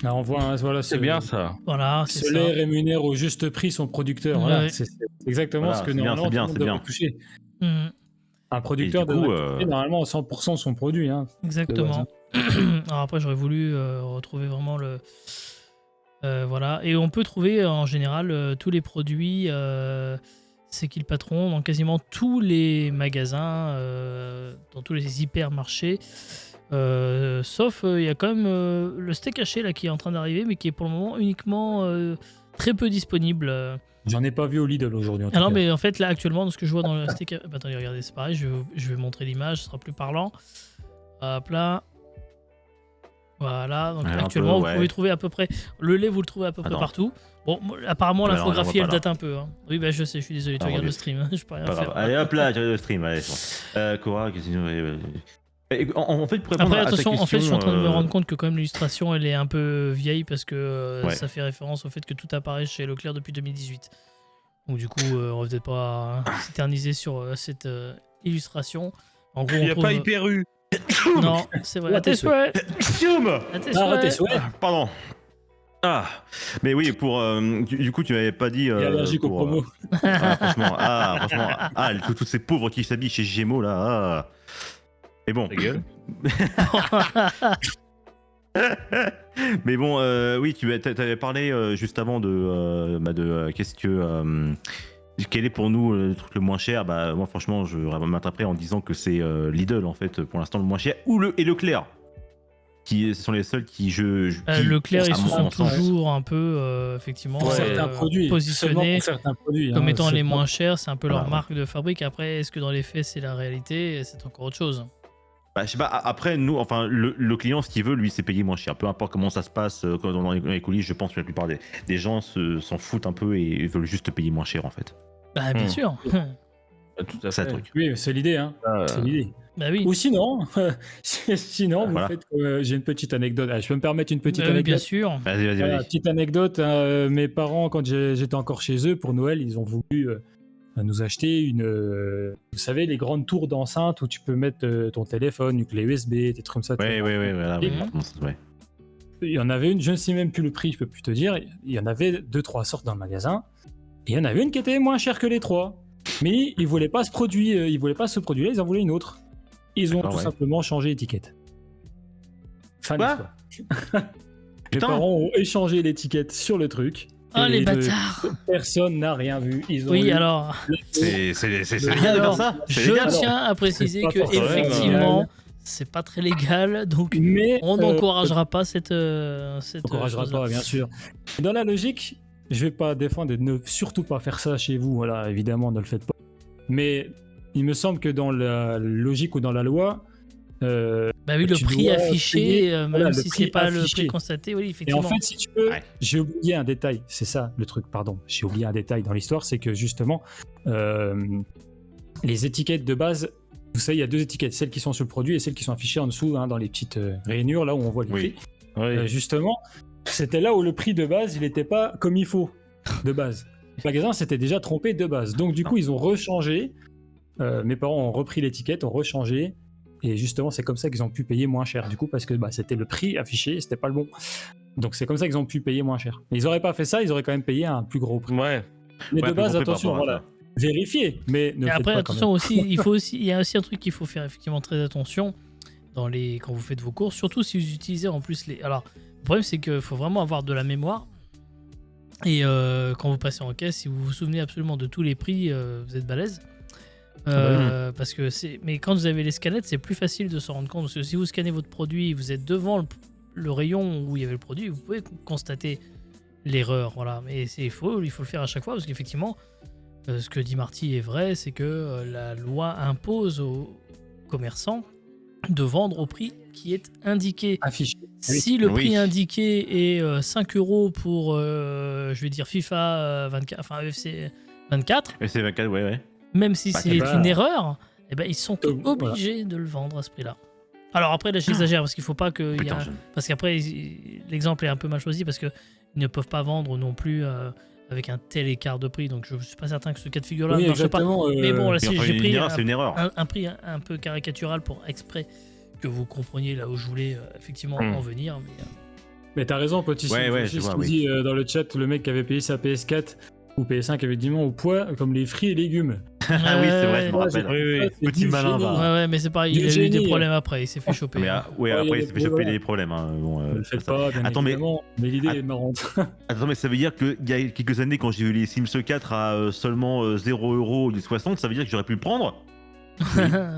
Speaker 4: Là, on voit, voilà,
Speaker 3: C'est bien ça.
Speaker 2: Voilà, c'est
Speaker 4: Ce
Speaker 2: ça.
Speaker 4: lait rémunère au juste prix son producteur. Voilà,
Speaker 2: Ouais.
Speaker 4: c'est exactement
Speaker 1: Voilà,
Speaker 4: ce que
Speaker 1: c'est bien,
Speaker 4: normalement
Speaker 1: c'est bien,
Speaker 4: tout le monde
Speaker 1: c'est bien.
Speaker 4: devrait toucher.
Speaker 2: Mhm,
Speaker 4: Un producteur
Speaker 1: Et du coup,
Speaker 4: devrait toucher normalement 100% son produit. Hein, de base,
Speaker 2: exactement.
Speaker 4: hein.
Speaker 2: Alors après, j'aurais voulu retrouver vraiment le... voilà. Et on peut trouver en général tous les produits C'est qui le patron dans quasiment tous les magasins, dans tous les hypermarchés. Sauf, il y a quand même le steak haché là, qui est en train d'arriver, mais qui est pour le moment uniquement très peu disponible.
Speaker 4: J'en ai pas vu au Lidl aujourd'hui. En tout
Speaker 2: Ah non,
Speaker 4: cas.
Speaker 2: mais en fait, là, actuellement, dans ce que je vois dans le steak... Bah, attendez, regardez, c'est pareil, je vais montrer l'image, ce sera plus parlant. Hop là. Voilà, donc
Speaker 1: Ouais,
Speaker 2: actuellement,
Speaker 1: un peu,
Speaker 2: vous pouvez trouver à peu près... Le lait, vous le trouvez à peu près
Speaker 1: Attends.
Speaker 2: partout. Bon, apparemment,
Speaker 1: Ouais, non,
Speaker 2: l'infographie,
Speaker 1: on
Speaker 2: elle
Speaker 1: voit pas,
Speaker 2: date un peu. Hein. Oui, bah je sais, je suis désolé, tu
Speaker 1: Ah,
Speaker 2: regardes
Speaker 1: oui.
Speaker 2: le stream, hein, je peux rien
Speaker 1: Pas grave.
Speaker 2: faire.
Speaker 1: Allez hop là, tu regardes le stream. Allez, c'est bon. Cora, qu'est-ce que en fait, pour répondre
Speaker 2: Après,
Speaker 1: à ta
Speaker 2: attention, en fait, je suis en train de me
Speaker 1: question,
Speaker 2: rendre compte que quand même l'illustration, elle est un peu vieille parce que
Speaker 1: Ouais.
Speaker 2: ça fait référence au fait que tout apparaît chez Leclerc depuis 2018. Donc du coup, on va peut-être pas s'éterniser sur cette illustration. En gros,
Speaker 3: Il
Speaker 2: on
Speaker 3: n'y a
Speaker 2: trouve...
Speaker 3: pas Hyper U.
Speaker 2: Non, c'est vrai.
Speaker 4: Ouais,
Speaker 2: À tes
Speaker 4: t'es
Speaker 2: souhaits.
Speaker 1: Zoom
Speaker 2: À tes
Speaker 4: Ah, tes
Speaker 2: souhaits.
Speaker 4: souhaits.
Speaker 1: Pardon. Ah, mais oui, pour du coup, tu m'avais pas dit.
Speaker 4: Il est allergique aux
Speaker 1: pour,
Speaker 4: promos.
Speaker 1: franchement, toutes ces pauvres qui s'habillent chez Gémeaux là. Ah. Mais bon.
Speaker 3: Ta gueule.
Speaker 1: Mais bon, oui, tu avais parlé juste avant de qu'est-ce que. Quel est pour nous le truc le moins cher? Bah, moi, franchement, je m'attraperai en disant que c'est Lidl, en fait, pour l'instant, le moins cher. Et Leclerc. Ce sont les seuls qui,
Speaker 2: Leclerc, ils se
Speaker 1: à
Speaker 2: sont
Speaker 1: mon sens,
Speaker 2: toujours un peu, effectivement,
Speaker 4: Pour certains produits. Seulement
Speaker 2: positionnés
Speaker 4: pour certains produits.
Speaker 2: comme
Speaker 4: hein,
Speaker 2: étant
Speaker 4: c'est
Speaker 2: les
Speaker 4: pas-
Speaker 2: moins chers. C'est un peu leur
Speaker 1: Voilà.
Speaker 2: marque de fabrique. Après, est-ce que dans les faits, c'est la réalité? C'est encore autre chose.
Speaker 1: Bah, je sais pas, après, nous, enfin, le client, ce qu'il veut, lui, c'est payer moins cher. Peu importe comment ça se passe dans les coulisses, je pense que la plupart des gens s'en foutent un peu et veulent juste payer moins cher, en fait.
Speaker 2: Bah, bien sûr.
Speaker 3: Tout à
Speaker 1: C'est
Speaker 3: fait.
Speaker 1: un truc.
Speaker 4: Oui, c'est l'idée. Hein. C'est l'idée.
Speaker 2: Bah oui.
Speaker 4: Ou sinon, vous
Speaker 1: Voilà.
Speaker 4: faites. J'ai une petite anecdote. Ah, je peux me permettre une petite
Speaker 2: Bah oui, bien
Speaker 4: anecdote.
Speaker 2: sûr.
Speaker 1: Vas-y,
Speaker 4: Voilà, petite anecdote. Mes parents, quand j'étais encore chez eux pour Noël, ils ont voulu nous acheter vous savez, les grandes tours d'enceinte où tu peux mettre ton téléphone, une clé USB, des trucs comme ça. tu
Speaker 1: Ouais,
Speaker 4: vois.
Speaker 1: voilà.
Speaker 2: Mhm.
Speaker 1: Ouais.
Speaker 4: Il y en avait une, je ne sais même plus le prix, je peux plus te dire. Il y en avait 2-3 sortes dans le magasin. Et il y en avait une qui était moins chère que les trois. Mais ils voulaient pas ce produit, ils voulaient pas ce produit-là, ils en voulaient une autre. Ils ont
Speaker 1: D'accord,
Speaker 4: tout
Speaker 1: ouais.
Speaker 4: simplement changé l'étiquette. Fin de
Speaker 1: Quoi
Speaker 4: l'histoire. Mes
Speaker 1: Putain.
Speaker 4: parents ont échangé l'étiquette sur le truc.
Speaker 2: Ah,
Speaker 4: Et
Speaker 2: les bâtards.
Speaker 4: Personne n'a rien vu. Ils ont
Speaker 2: Oui,
Speaker 4: eu
Speaker 2: alors,
Speaker 1: C'est légal de
Speaker 2: Alors,
Speaker 1: faire ça? C'est
Speaker 2: je
Speaker 1: légal?
Speaker 2: tiens à préciser
Speaker 4: C'est pas
Speaker 2: que
Speaker 4: forcément
Speaker 2: effectivement,
Speaker 4: légal.
Speaker 2: c'est pas très légal, donc
Speaker 4: Mais
Speaker 2: on n'encouragera pas cette
Speaker 4: encouragera
Speaker 2: chose-là.
Speaker 4: pas, bien sûr. Dans la logique, je vais pas défendre de ne surtout pas faire ça chez vous. Voilà, évidemment, ne le faites pas. Mais il me semble que dans la logique ou dans la loi,
Speaker 2: Bah oui, le
Speaker 4: tu
Speaker 2: prix
Speaker 4: dois
Speaker 2: affiché,
Speaker 4: payer,
Speaker 2: même
Speaker 4: voilà, le
Speaker 2: si
Speaker 4: prix
Speaker 2: c'est pas le
Speaker 4: affiché.
Speaker 2: prix constaté, oui,
Speaker 4: et
Speaker 2: effectivement.
Speaker 4: en fait, si tu veux,
Speaker 1: Ouais.
Speaker 4: j'ai oublié un détail. C'est ça le truc, pardon. J'ai oublié un détail dans l'histoire, c'est que justement, les étiquettes de base, vous savez, il y a deux étiquettes, celles qui sont sur le produit et celles qui sont affichées en dessous, hein, dans les petites rainures, là où on voit les
Speaker 1: Oui.
Speaker 4: prix. Justement, c'était là où le prix de base, il n'était pas comme il faut, de base. Le magasin s'était déjà trompé de base. Donc du coup, ils ont rechangé. Mes parents ont repris l'étiquette, ont rechangé. Et justement, c'est comme ça qu'ils ont pu payer moins cher. Du coup, parce que c'était le prix affiché et c'était pas le bon. Donc c'est comme ça qu'ils ont pu payer moins cher. Mais ils auraient pas fait ça, ils auraient quand même payé un plus gros prix.
Speaker 3: Ouais.
Speaker 4: Mais
Speaker 1: Ouais,
Speaker 4: de base,
Speaker 1: plus compris
Speaker 4: attention,
Speaker 1: par rapport à
Speaker 4: voilà. Vérifiez, mais ne
Speaker 2: Et
Speaker 4: faites
Speaker 2: après,
Speaker 4: pas quand
Speaker 2: attention
Speaker 4: même.
Speaker 2: aussi, il y a aussi un truc qu'il faut faire effectivement très attention quand vous faites vos courses, surtout si vous utilisez en plus les. Alors, le problème c'est qu'il faut vraiment avoir de la mémoire. Et quand vous passez en caisse, si vous vous souvenez absolument de tous les prix, vous êtes balèze. Parce que mais quand vous avez les scanettes, c'est plus facile de s'en rendre compte. Parce que si vous scannez votre produit, vous êtes devant le rayon où il y avait le produit, vous pouvez constater l'erreur. Voilà. Mais il faut le faire à chaque fois parce qu'effectivement, ce que dit Marty est vrai, c'est que la loi impose aux commerçants de vendre au prix qui est indiqué.
Speaker 4: Affiché.
Speaker 2: Si le
Speaker 1: Oui.
Speaker 2: prix indiqué est 5 € pour, je vais dire, FIFA 24, enfin UFC 24,
Speaker 1: Et c'est 24, ouais.
Speaker 2: même si
Speaker 1: Bah,
Speaker 2: c'est
Speaker 4: c'est pas-
Speaker 2: une erreur, eh ben, ils sont
Speaker 4: Voilà.
Speaker 2: obligés de le vendre à ce prix-là. Alors après, là, j'exagère parce qu'il faut pas que...
Speaker 1: Putain,
Speaker 2: Parce qu'après, l'exemple est un peu mal choisi parce qu'ils ne peuvent pas vendre non plus avec un tel écart de prix. Donc je suis pas certain que ce cas de figure-là
Speaker 4: Oui,
Speaker 2: ne marche pas.
Speaker 4: exactement.
Speaker 2: Mais bon, là,
Speaker 1: Mais enfin,
Speaker 2: j'ai
Speaker 1: une
Speaker 2: pris
Speaker 1: erreur, c'est une erreur.
Speaker 2: un prix un peu caricatural pour exprès que vous compreniez là où je voulais effectivement en venir. Mais,
Speaker 4: Mais t'as raison, petit.
Speaker 1: Ouais, ouais, je
Speaker 4: je
Speaker 1: vois,
Speaker 4: vous
Speaker 1: oui.
Speaker 4: dis dans le chat, le mec qui avait payé sa PS4 ou PS5 avait dit non au poids comme les fruits et légumes.
Speaker 1: Ah oui, c'est vrai, je me
Speaker 2: Ouais,
Speaker 1: rappelle.
Speaker 3: Oui, oui.
Speaker 1: Petit malin, va.
Speaker 2: ouais, mais c'est pareil,
Speaker 4: Du
Speaker 2: il a eu des
Speaker 4: génie.
Speaker 2: problèmes après, il s'est fait choper.
Speaker 1: Mais
Speaker 2: hein.
Speaker 1: ouais,
Speaker 4: Ouais,
Speaker 1: après, il s'est fait choper
Speaker 4: voilà.
Speaker 1: des problèmes. Hein. Bon,
Speaker 4: Ne le faites
Speaker 1: ça-
Speaker 4: pas, bien
Speaker 1: Attends, mais
Speaker 4: évidemment. Mais l'idée est marrante.
Speaker 1: Attends, mais ça veut dire qu'il y a quelques années, quand j'ai vu les Sims 4 à seulement 0€ au lieu de 60, ça veut dire que j'aurais pu le prendre?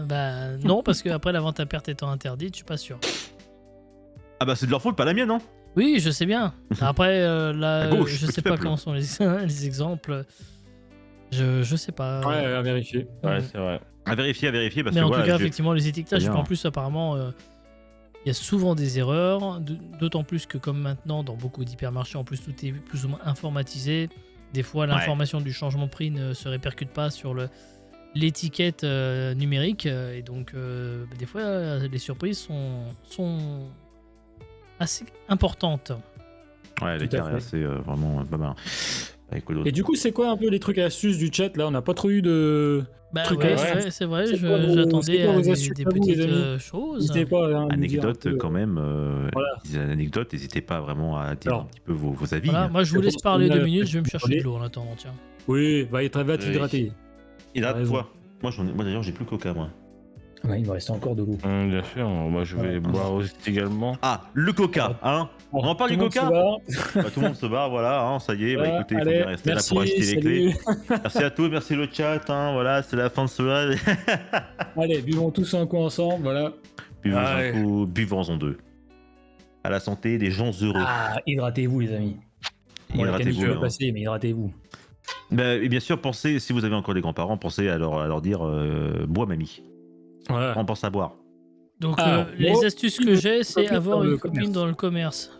Speaker 2: Bah non, parce qu'après la vente à perte étant interdite, je suis pas sûr.
Speaker 1: Ah bah c'est de leur faute, pas la mienne, hein.
Speaker 2: Oui, je sais bien. Après, là,
Speaker 1: À gauche,
Speaker 2: je
Speaker 1: petit
Speaker 2: sais pas
Speaker 1: peuple.
Speaker 2: comment sont les exemples. Je sais pas.
Speaker 4: Ouais, à vérifier.
Speaker 3: Ouais, c'est vrai.
Speaker 1: À vérifier, parce
Speaker 2: Mais
Speaker 1: que
Speaker 2: en
Speaker 1: voilà,
Speaker 2: tout cas,
Speaker 1: je-
Speaker 2: effectivement, les étiquetages,
Speaker 1: Bien.
Speaker 2: en plus, apparemment, il y a souvent des erreurs, d'autant plus que comme maintenant, dans beaucoup d'hypermarchés, en plus, tout est plus ou moins informatisé. Des fois, l'information du changement de prix ne se répercute pas sur l'étiquette numérique, et donc, des fois, les surprises sont assez importantes.
Speaker 1: Ouais,
Speaker 4: Tout
Speaker 1: l'écart
Speaker 4: à
Speaker 1: est
Speaker 4: fait.
Speaker 1: assez vraiment pas mal. Avec quoi d'autre?
Speaker 4: Et du coup, c'est quoi un peu les trucs et astuces du chat là? On n'a pas trop eu de
Speaker 2: Bah
Speaker 4: trucs
Speaker 2: ouais,
Speaker 4: et astuces.
Speaker 2: ouais, c'est vrai,
Speaker 4: C'est quoi c'est
Speaker 2: j'attendais
Speaker 4: quoi
Speaker 2: à
Speaker 4: vos
Speaker 2: des
Speaker 4: astuces à vous, les
Speaker 2: petites
Speaker 4: amis?
Speaker 2: choses.
Speaker 4: N'hésitez pas à nous dire un
Speaker 1: Anecdote
Speaker 4: peu,
Speaker 1: quand même.
Speaker 4: Voilà.
Speaker 1: Des anecdotes, n'hésitez pas vraiment à dire
Speaker 4: Alors.
Speaker 1: un petit peu vos avis.
Speaker 2: Voilà, moi je vous
Speaker 4: Je
Speaker 2: laisse
Speaker 4: pense
Speaker 2: parler
Speaker 4: qu'on a
Speaker 2: 2 minutes, je vais me chercher de
Speaker 4: parlé.
Speaker 2: l'eau en attendant, tiens.
Speaker 4: Oui, va t'hydrater.
Speaker 1: Hydrate-toi. Moi d'ailleurs j'ai plus Coca moi.
Speaker 4: Ouais, il va rester encore de l'eau.
Speaker 3: Bien sûr, moi je vais boire aussi également.
Speaker 1: Ah, le Coca, hein. On en parle du Coca. Bah, tout le monde se barre, voilà, hein, ça y est.
Speaker 4: Voilà,
Speaker 1: Bah écoutez, il faut
Speaker 4: allez,
Speaker 1: bien rester
Speaker 4: merci,
Speaker 1: là pour acheter les clés.
Speaker 4: salut.
Speaker 1: Merci à tous, merci le chat, hein, voilà, c'est la fin de cela.
Speaker 4: Allez, buvons tous un coup ensemble, voilà.
Speaker 1: Buvons un
Speaker 3: Ouais.
Speaker 1: coup, buvons-en deux. À la santé des gens heureux.
Speaker 4: Ah, hydratez-vous les amis. Bon, la
Speaker 1: Hydratez-vous.
Speaker 4: canicule est
Speaker 1: hein.
Speaker 4: passée, mais hydratez-vous.
Speaker 1: Bah, et bien sûr, pensez, si vous avez encore des grands-parents, pensez à leur dire bois mamie.
Speaker 4: Voilà.
Speaker 1: On pense à boire.
Speaker 2: Donc
Speaker 4: Alors,
Speaker 2: les
Speaker 4: moi,
Speaker 2: astuces que j'ai, c'est
Speaker 4: copine
Speaker 2: avoir
Speaker 4: dans
Speaker 2: une
Speaker 4: le
Speaker 2: copine
Speaker 4: commerce.
Speaker 2: dans le commerce.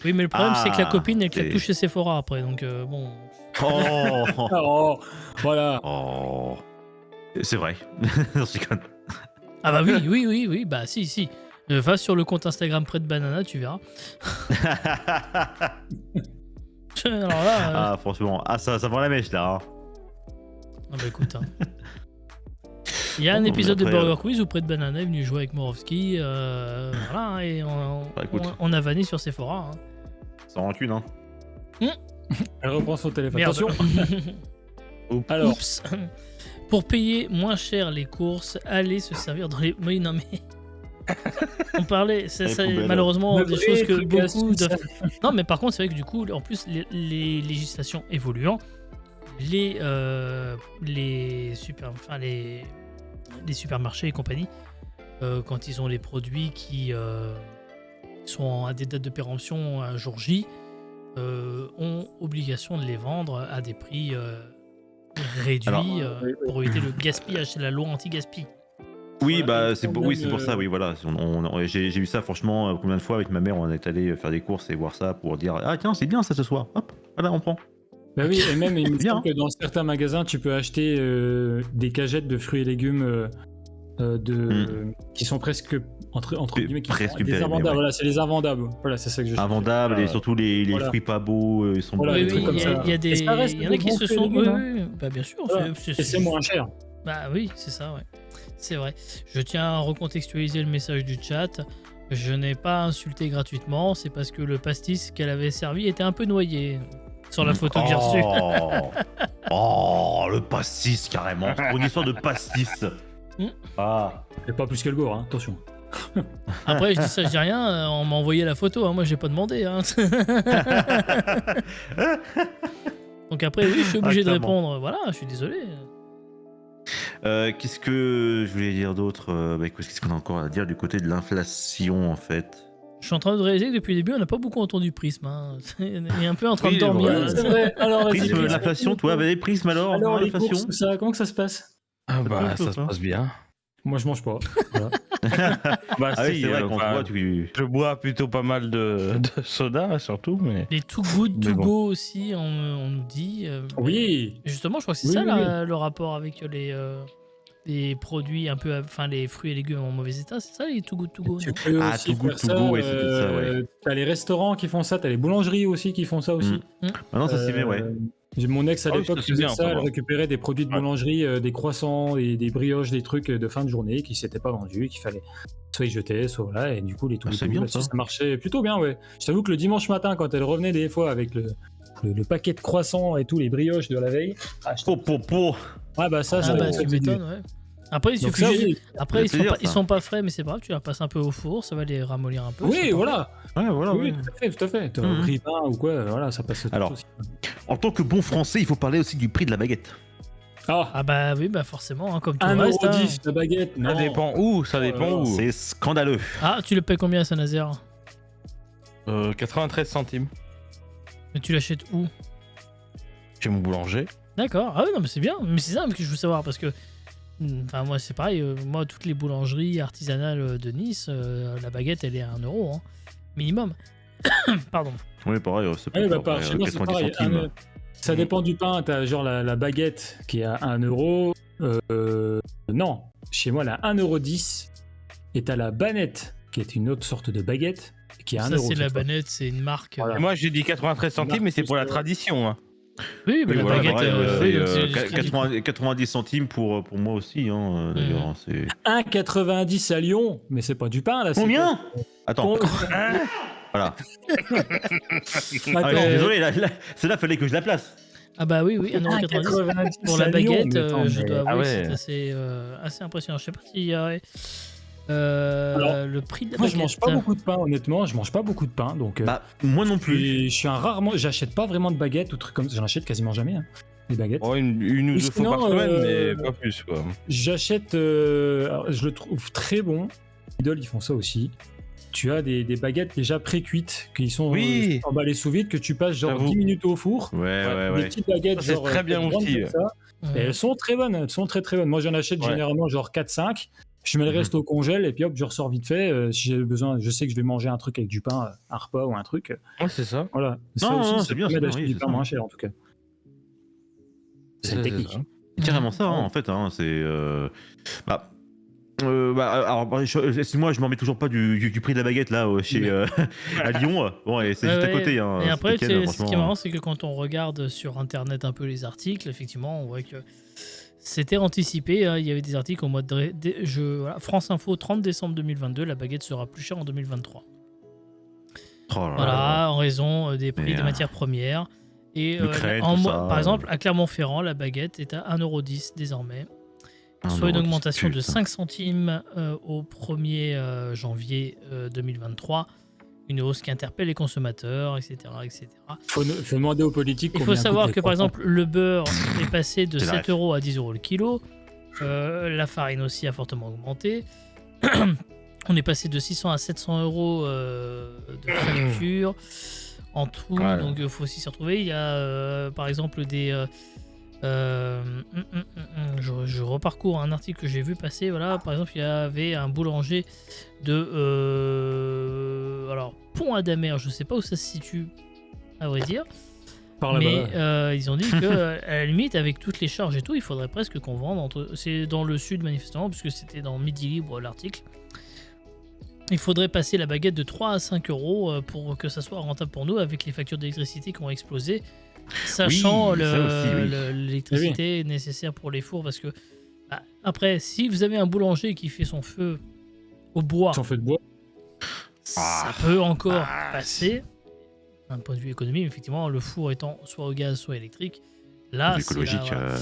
Speaker 2: Oui, mais le problème c'est que la
Speaker 1: Ah,
Speaker 2: copine elle claque
Speaker 1: c'est-
Speaker 2: tout chez Sephora après, donc bon.
Speaker 1: Oh,
Speaker 4: Oh, voilà.
Speaker 1: oh. C'est vrai. Non, je déconne.
Speaker 2: Ah bah oui, bah si. Va sur le compte Instagram près de Banana, tu verras. Alors là,
Speaker 1: Ah, franchement, ça vend la mèche là. Hein.
Speaker 2: ah bah écoute. Hein. Il y a un
Speaker 1: Oh, mais
Speaker 2: épisode
Speaker 1: après,
Speaker 2: de Burger Quiz où Près de Banana est venu jouer avec Morovski, voilà, hein, et
Speaker 1: Bah, écoute.
Speaker 2: on a vanné sur Sephora. Hein.
Speaker 1: Sans rancune, hein.
Speaker 4: Elle reprend son téléphone.
Speaker 2: Merde.
Speaker 4: Attention. Alors,
Speaker 2: Oups. Pour payer moins cher les courses, allez se servir dans les. Oui, non mais. On parlait, c'est
Speaker 1: Les poubelles.
Speaker 2: malheureusement
Speaker 4: Le
Speaker 2: des
Speaker 4: vrai
Speaker 2: choses que
Speaker 4: truc
Speaker 2: beaucoup
Speaker 4: astuce.
Speaker 2: doivent. Non, mais par contre, c'est vrai que du coup, en plus, les législations évoluant, les supermarchés et compagnie, quand ils ont les produits qui sont à des dates de péremption un jour J, ont obligation de les vendre à des prix réduits
Speaker 1: Alors,
Speaker 2: pour éviter le gaspillage. C'est la loi anti-gaspi.
Speaker 1: Oui,
Speaker 4: Voilà,
Speaker 1: bah
Speaker 4: et
Speaker 1: c'est
Speaker 4: quand
Speaker 1: oui,
Speaker 4: même,
Speaker 1: c'est pour ça, oui, voilà. J'ai eu ça franchement combien de fois avec ma mère, on est allé faire des courses et voir ça pour dire ah tiens c'est bien ça ce soir, hop, voilà on prend.
Speaker 4: bah oui, et même il me
Speaker 1: Bien.
Speaker 4: semble que dans certains magasins, tu peux acheter des cagettes de fruits et légumes qui sont presque entre guillemets qui
Speaker 1: Presque
Speaker 4: sont
Speaker 1: périmés,
Speaker 4: invendables.
Speaker 1: ouais.
Speaker 4: Voilà, c'est les invendables. Voilà, c'est ça que je cherchais.
Speaker 1: Invendables et surtout les
Speaker 4: Voilà.
Speaker 1: fruits pas beaux, ils sont
Speaker 4: Voilà,
Speaker 1: beaux,
Speaker 4: des
Speaker 2: Oui,
Speaker 4: trucs comme ça.
Speaker 2: il y a
Speaker 4: Et
Speaker 2: des,
Speaker 4: ça reste
Speaker 2: il y en a
Speaker 4: des
Speaker 2: qui
Speaker 4: bons
Speaker 2: se
Speaker 4: fruits et
Speaker 2: sont.
Speaker 4: légumes,
Speaker 2: Oui, oui, bah bien sûr.
Speaker 4: Voilà. Et c'est moins cher.
Speaker 2: Bah oui, c'est ça, ouais. C'est vrai. Je tiens à recontextualiser le message du chat. Je n'ai pas insulté gratuitement, c'est parce que le pastis qu'elle avait servi était un peu noyé sur la photo que j'ai reçue.
Speaker 1: Oh, le pastis carrément. C'est pour une histoire de pastis.
Speaker 2: Hmm.
Speaker 1: Ah.
Speaker 4: Et pas plus qu'elle gore, hein. Attention.
Speaker 2: Après, je dis ça, je dis rien. On m'a envoyé la photo, hein. Moi, j'ai pas demandé. Hein. Donc après, oui, je suis obligé de
Speaker 1: clairement.
Speaker 2: répondre. Voilà, je suis désolé.
Speaker 1: Qu'est-ce que je voulais dire d'autre qu'est-ce qu'on a encore à dire du côté de l'inflation en fait?
Speaker 2: Je suis en train de réaliser que depuis le début, on n'a pas beaucoup entendu Prisme. Hein. Il est un peu en train
Speaker 1: Oui,
Speaker 2: de dormir.
Speaker 1: ouais,
Speaker 2: là.
Speaker 4: C'est vrai. Alors, vas-y,
Speaker 1: Prisme,
Speaker 4: Prisme.
Speaker 1: l'inflation, toi, les prismes alors,
Speaker 4: Alors, les
Speaker 1: l'inflation.
Speaker 4: courses, tout ça, comment que ça se passe?
Speaker 3: Ah bah
Speaker 1: tout,
Speaker 3: ça se
Speaker 1: hein.
Speaker 3: passe bien.
Speaker 4: Moi, je mange pas. Voilà.
Speaker 3: Bah
Speaker 1: Ah oui,
Speaker 3: si,
Speaker 1: c'est vrai qu'on
Speaker 3: enfin,
Speaker 1: voit, tu...
Speaker 3: je bois plutôt pas mal de soda surtout, mais
Speaker 2: Les Too Good
Speaker 3: Mais
Speaker 2: To
Speaker 3: bon.
Speaker 2: Go aussi, on nous dit.
Speaker 4: Oui.
Speaker 2: Justement, je crois que c'est
Speaker 4: Oui,
Speaker 2: ça
Speaker 4: oui,
Speaker 2: le rapport avec les produits un peu, enfin les fruits et légumes en mauvais état, c'est ça les Too Good To Go,
Speaker 4: Tu
Speaker 2: non
Speaker 4: peux
Speaker 1: Ah,
Speaker 4: aussi
Speaker 1: Too Good
Speaker 4: faire
Speaker 1: To
Speaker 4: ça,
Speaker 1: Go, ouais, c'est peut-être ça, ouais.
Speaker 4: T'as les restaurants qui font ça, t'as les boulangeries aussi qui font ça aussi.
Speaker 1: Maintenant ça s'y met, ouais.
Speaker 4: Mon ex à
Speaker 3: Ah oui,
Speaker 4: l'époque
Speaker 3: ça, c'est
Speaker 4: faisait
Speaker 3: bien,
Speaker 4: ça,
Speaker 3: ça
Speaker 4: elle
Speaker 3: va.
Speaker 4: récupérait des produits de
Speaker 3: Ouais.
Speaker 4: boulangerie, des croissants, des brioches, des trucs de fin de journée qui s'étaient pas vendus, qu'il fallait soit y jeter, soit voilà, et du coup les
Speaker 1: Ah, c'est
Speaker 4: tout
Speaker 1: bien,
Speaker 4: là-dessus,
Speaker 1: ça.
Speaker 4: ça marchait plutôt bien, ouais. Je t'avoue que le dimanche matin, quand elle revenait des fois avec le paquet de croissants et tous les brioches de la veille,
Speaker 1: Po, po, po.
Speaker 4: Ah bah ça,
Speaker 2: Ah
Speaker 4: ça
Speaker 2: bah
Speaker 4: ça
Speaker 2: tu
Speaker 4: dit
Speaker 2: m'étonnes, ouais. Après, il
Speaker 4: Donc
Speaker 2: suffit
Speaker 4: ça,
Speaker 2: juste-
Speaker 4: oui.
Speaker 2: Après ils,
Speaker 1: Ça
Speaker 2: sont
Speaker 1: fait
Speaker 2: pas,
Speaker 1: plaisir,
Speaker 2: ils
Speaker 1: ça.
Speaker 2: sont pas frais, mais c'est pas grave, tu la passes un peu au four, ça va les ramollir un peu.
Speaker 4: Oui,
Speaker 2: c'est
Speaker 4: voilà.
Speaker 1: Ouais, voilà.
Speaker 4: Oui,
Speaker 1: ouais.
Speaker 4: tout à fait. T'as un
Speaker 1: Mhm.
Speaker 4: brie pain ou quoi, voilà, ça passe tout
Speaker 1: Alors.
Speaker 4: aussi.
Speaker 1: En tant que bon français, il faut parler aussi du prix de la baguette.
Speaker 4: Ah,
Speaker 2: Ah bah oui, bah forcément, hein, comme tout le reste.
Speaker 4: 1,10€ la baguette, non.
Speaker 3: Ça dépend où, ça dépend
Speaker 4: là là.
Speaker 3: où.
Speaker 1: C'est scandaleux.
Speaker 2: Ah, tu le payes combien à Saint-Nazaire?
Speaker 3: 93 centimes
Speaker 2: Mais tu l'achètes où?
Speaker 3: chez mon boulanger.
Speaker 2: D'accord. Ah oui, non, mais c'est bien. Mais c'est ça que je veux savoir parce que. Enfin, moi, c'est pareil. Moi, toutes les boulangeries artisanales de Nice, la baguette, elle est à 1 euro, hein, minimum. Pardon.
Speaker 1: Oui, pareil, c'est
Speaker 4: Ah oui, bah,
Speaker 1: pareil,
Speaker 4: chez moi, c'est
Speaker 1: 90
Speaker 4: pareil.
Speaker 1: centimes.
Speaker 4: Ça dépend du pain. T'as genre la baguette qui est à 1€. Non, chez moi, elle est à 1,10€. Et t'as la banette qui est une autre sorte de baguette qui est à 1€.
Speaker 2: Ça, c'est la
Speaker 4: cette fois.
Speaker 2: banette, c'est une marque.
Speaker 4: Voilà.
Speaker 3: Et moi, j'ai dit 93 centimes, mais c'est pour la tradition. Hein.
Speaker 2: Oui, mais
Speaker 1: Oui,
Speaker 2: la
Speaker 1: voilà,
Speaker 2: baguette.
Speaker 1: pareil,
Speaker 2: oui,
Speaker 1: c'est
Speaker 2: donc c'est-
Speaker 1: 90 centimes pour moi aussi. Hein, d'ailleurs, hein, c'est...
Speaker 4: 1,90€ à Lyon, mais c'est pas du pain là. c'est
Speaker 1: Combien
Speaker 4: quoi
Speaker 1: Attends, voilà.
Speaker 4: Attends,
Speaker 1: Ah, je suis désolé, celle-là, fallait que je la place.
Speaker 2: Ah bah oui, 1,90 €.
Speaker 4: 1,90€
Speaker 2: Pour la
Speaker 4: à Lyon,
Speaker 2: baguette,
Speaker 4: mais attends,
Speaker 2: je
Speaker 4: mais-
Speaker 2: dois avouer
Speaker 3: ah
Speaker 2: que
Speaker 3: ouais.
Speaker 2: c'est assez impressionnant. Je sais pas s'il y a
Speaker 4: Alors,
Speaker 2: le prix de la
Speaker 4: Moi,
Speaker 2: baguette.
Speaker 4: je mange pas beaucoup de pain, honnêtement. Je mange pas beaucoup de pain, donc.
Speaker 1: Bah, moi non plus.
Speaker 4: Je suis un rarement. J'achète pas vraiment de baguettes ou trucs comme ça. J'en achète quasiment jamais. Hein, des baguettes.
Speaker 3: Oh, une ou
Speaker 4: Ou
Speaker 3: deux fois par
Speaker 4: sinon,
Speaker 3: semaine, mais pas plus, quoi.
Speaker 4: J'achète. Alors, je le trouve très bon. Lidl, ils font ça aussi. Tu as des baguettes déjà pré-cuites qui sont
Speaker 3: Oui.
Speaker 4: emballées sous vide que tu passes genre
Speaker 3: J'avoue.
Speaker 4: 10 minutes au four.
Speaker 1: Ouais.
Speaker 4: Des petites baguettes
Speaker 3: Ça, c'est
Speaker 4: genre
Speaker 3: très bien
Speaker 4: grandes
Speaker 3: aussi,
Speaker 4: comme
Speaker 3: ouais.
Speaker 4: ça. Et elles sont très bonnes, elles sont très très bonnes. Moi j'en achète
Speaker 3: Ouais.
Speaker 4: généralement genre 4-5. Je mets le reste au congèle et puis hop, je ressors vite fait. Si j'ai besoin, je sais que je vais manger un truc avec du pain, un repas ou un truc.
Speaker 3: Ouais, c'est ça.
Speaker 4: Voilà. Ça
Speaker 1: Non,
Speaker 4: aussi,
Speaker 1: non,
Speaker 4: ça
Speaker 1: c'est bien,
Speaker 4: permet
Speaker 1: c'est bien,
Speaker 4: d'acheter
Speaker 1: oui,
Speaker 4: du
Speaker 1: c'est
Speaker 4: pain
Speaker 1: ça.
Speaker 4: moins cher en tout cas. C'est
Speaker 3: C'est
Speaker 4: technique.
Speaker 3: ça.
Speaker 1: C'est carrément ça, hein, en fait. Hein, c'est. Alors, excuse-moi, je m'en mets toujours pas du prix de la baguette là chez à Lyon. Bon, et c'est
Speaker 2: Ouais,
Speaker 1: juste à
Speaker 2: ouais.
Speaker 1: côté. Hein,
Speaker 2: Et après,
Speaker 1: ce week-end,
Speaker 2: ce qui est
Speaker 1: franchement.
Speaker 2: marrant, c'est que quand on regarde sur internet un peu les articles, effectivement, on voit que c'était anticipé. Hein, il y avait des articles au mois voilà, France Info, 30 décembre 2022, la baguette sera plus chère en 2023.
Speaker 1: Oh là là.
Speaker 2: Voilà, en raison des prix
Speaker 1: Mais,
Speaker 2: des matières premières. Et
Speaker 1: l'Ukraine, tout ça,
Speaker 2: par exemple, à Clermont-Ferrand, la baguette est à 1,10 € désormais. Soit une
Speaker 1: 1,10 €,
Speaker 2: augmentation de
Speaker 1: putain.
Speaker 2: 5 centimes au 1er janvier 2023. Une hausse qui interpelle les consommateurs, etc. etc.
Speaker 4: Faut demander aux politiques.
Speaker 2: Il faut
Speaker 4: combien
Speaker 2: savoir
Speaker 4: coûtent
Speaker 2: que
Speaker 4: les
Speaker 2: par
Speaker 4: croissants.
Speaker 2: exemple le beurre est passé de
Speaker 1: C'est la
Speaker 2: 7
Speaker 1: ref.
Speaker 2: € à 10 € le kilo. La farine aussi a fortement augmenté. On est passé de 600 à 700 € de facture en tout.
Speaker 3: Voilà.
Speaker 2: Donc il faut aussi s'y retrouver. Il y a par exemple des... je reparcours un article que j'ai vu passer. Voilà, par exemple, il y avait un boulanger de alors Pont-Adamer. Je sais pas où ça se situe, à vrai dire.
Speaker 4: Par
Speaker 2: Mais
Speaker 4: là-bas.
Speaker 2: ils ont dit que à la limite, avec toutes les charges et tout, il faudrait presque qu'on vende entre. C'est dans le sud manifestement, puisque c'était dans Midi Libre l'article. Il faudrait passer la baguette de 3 à 5 € pour que ça soit rentable pour nous, avec les factures d'électricité qui ont explosé, sachant
Speaker 1: Oui, ça aussi, oui.
Speaker 2: l'électricité nécessaire pour les fours. Parce que bah, après, si vous avez un boulanger qui fait son feu au bois,
Speaker 4: Ils sont faits de bois.
Speaker 2: ça peut encore passer. D'un point de vue économique, effectivement, le four étant soit au gaz, soit électrique. Là, c'est
Speaker 1: écologique.
Speaker 2: là, voilà.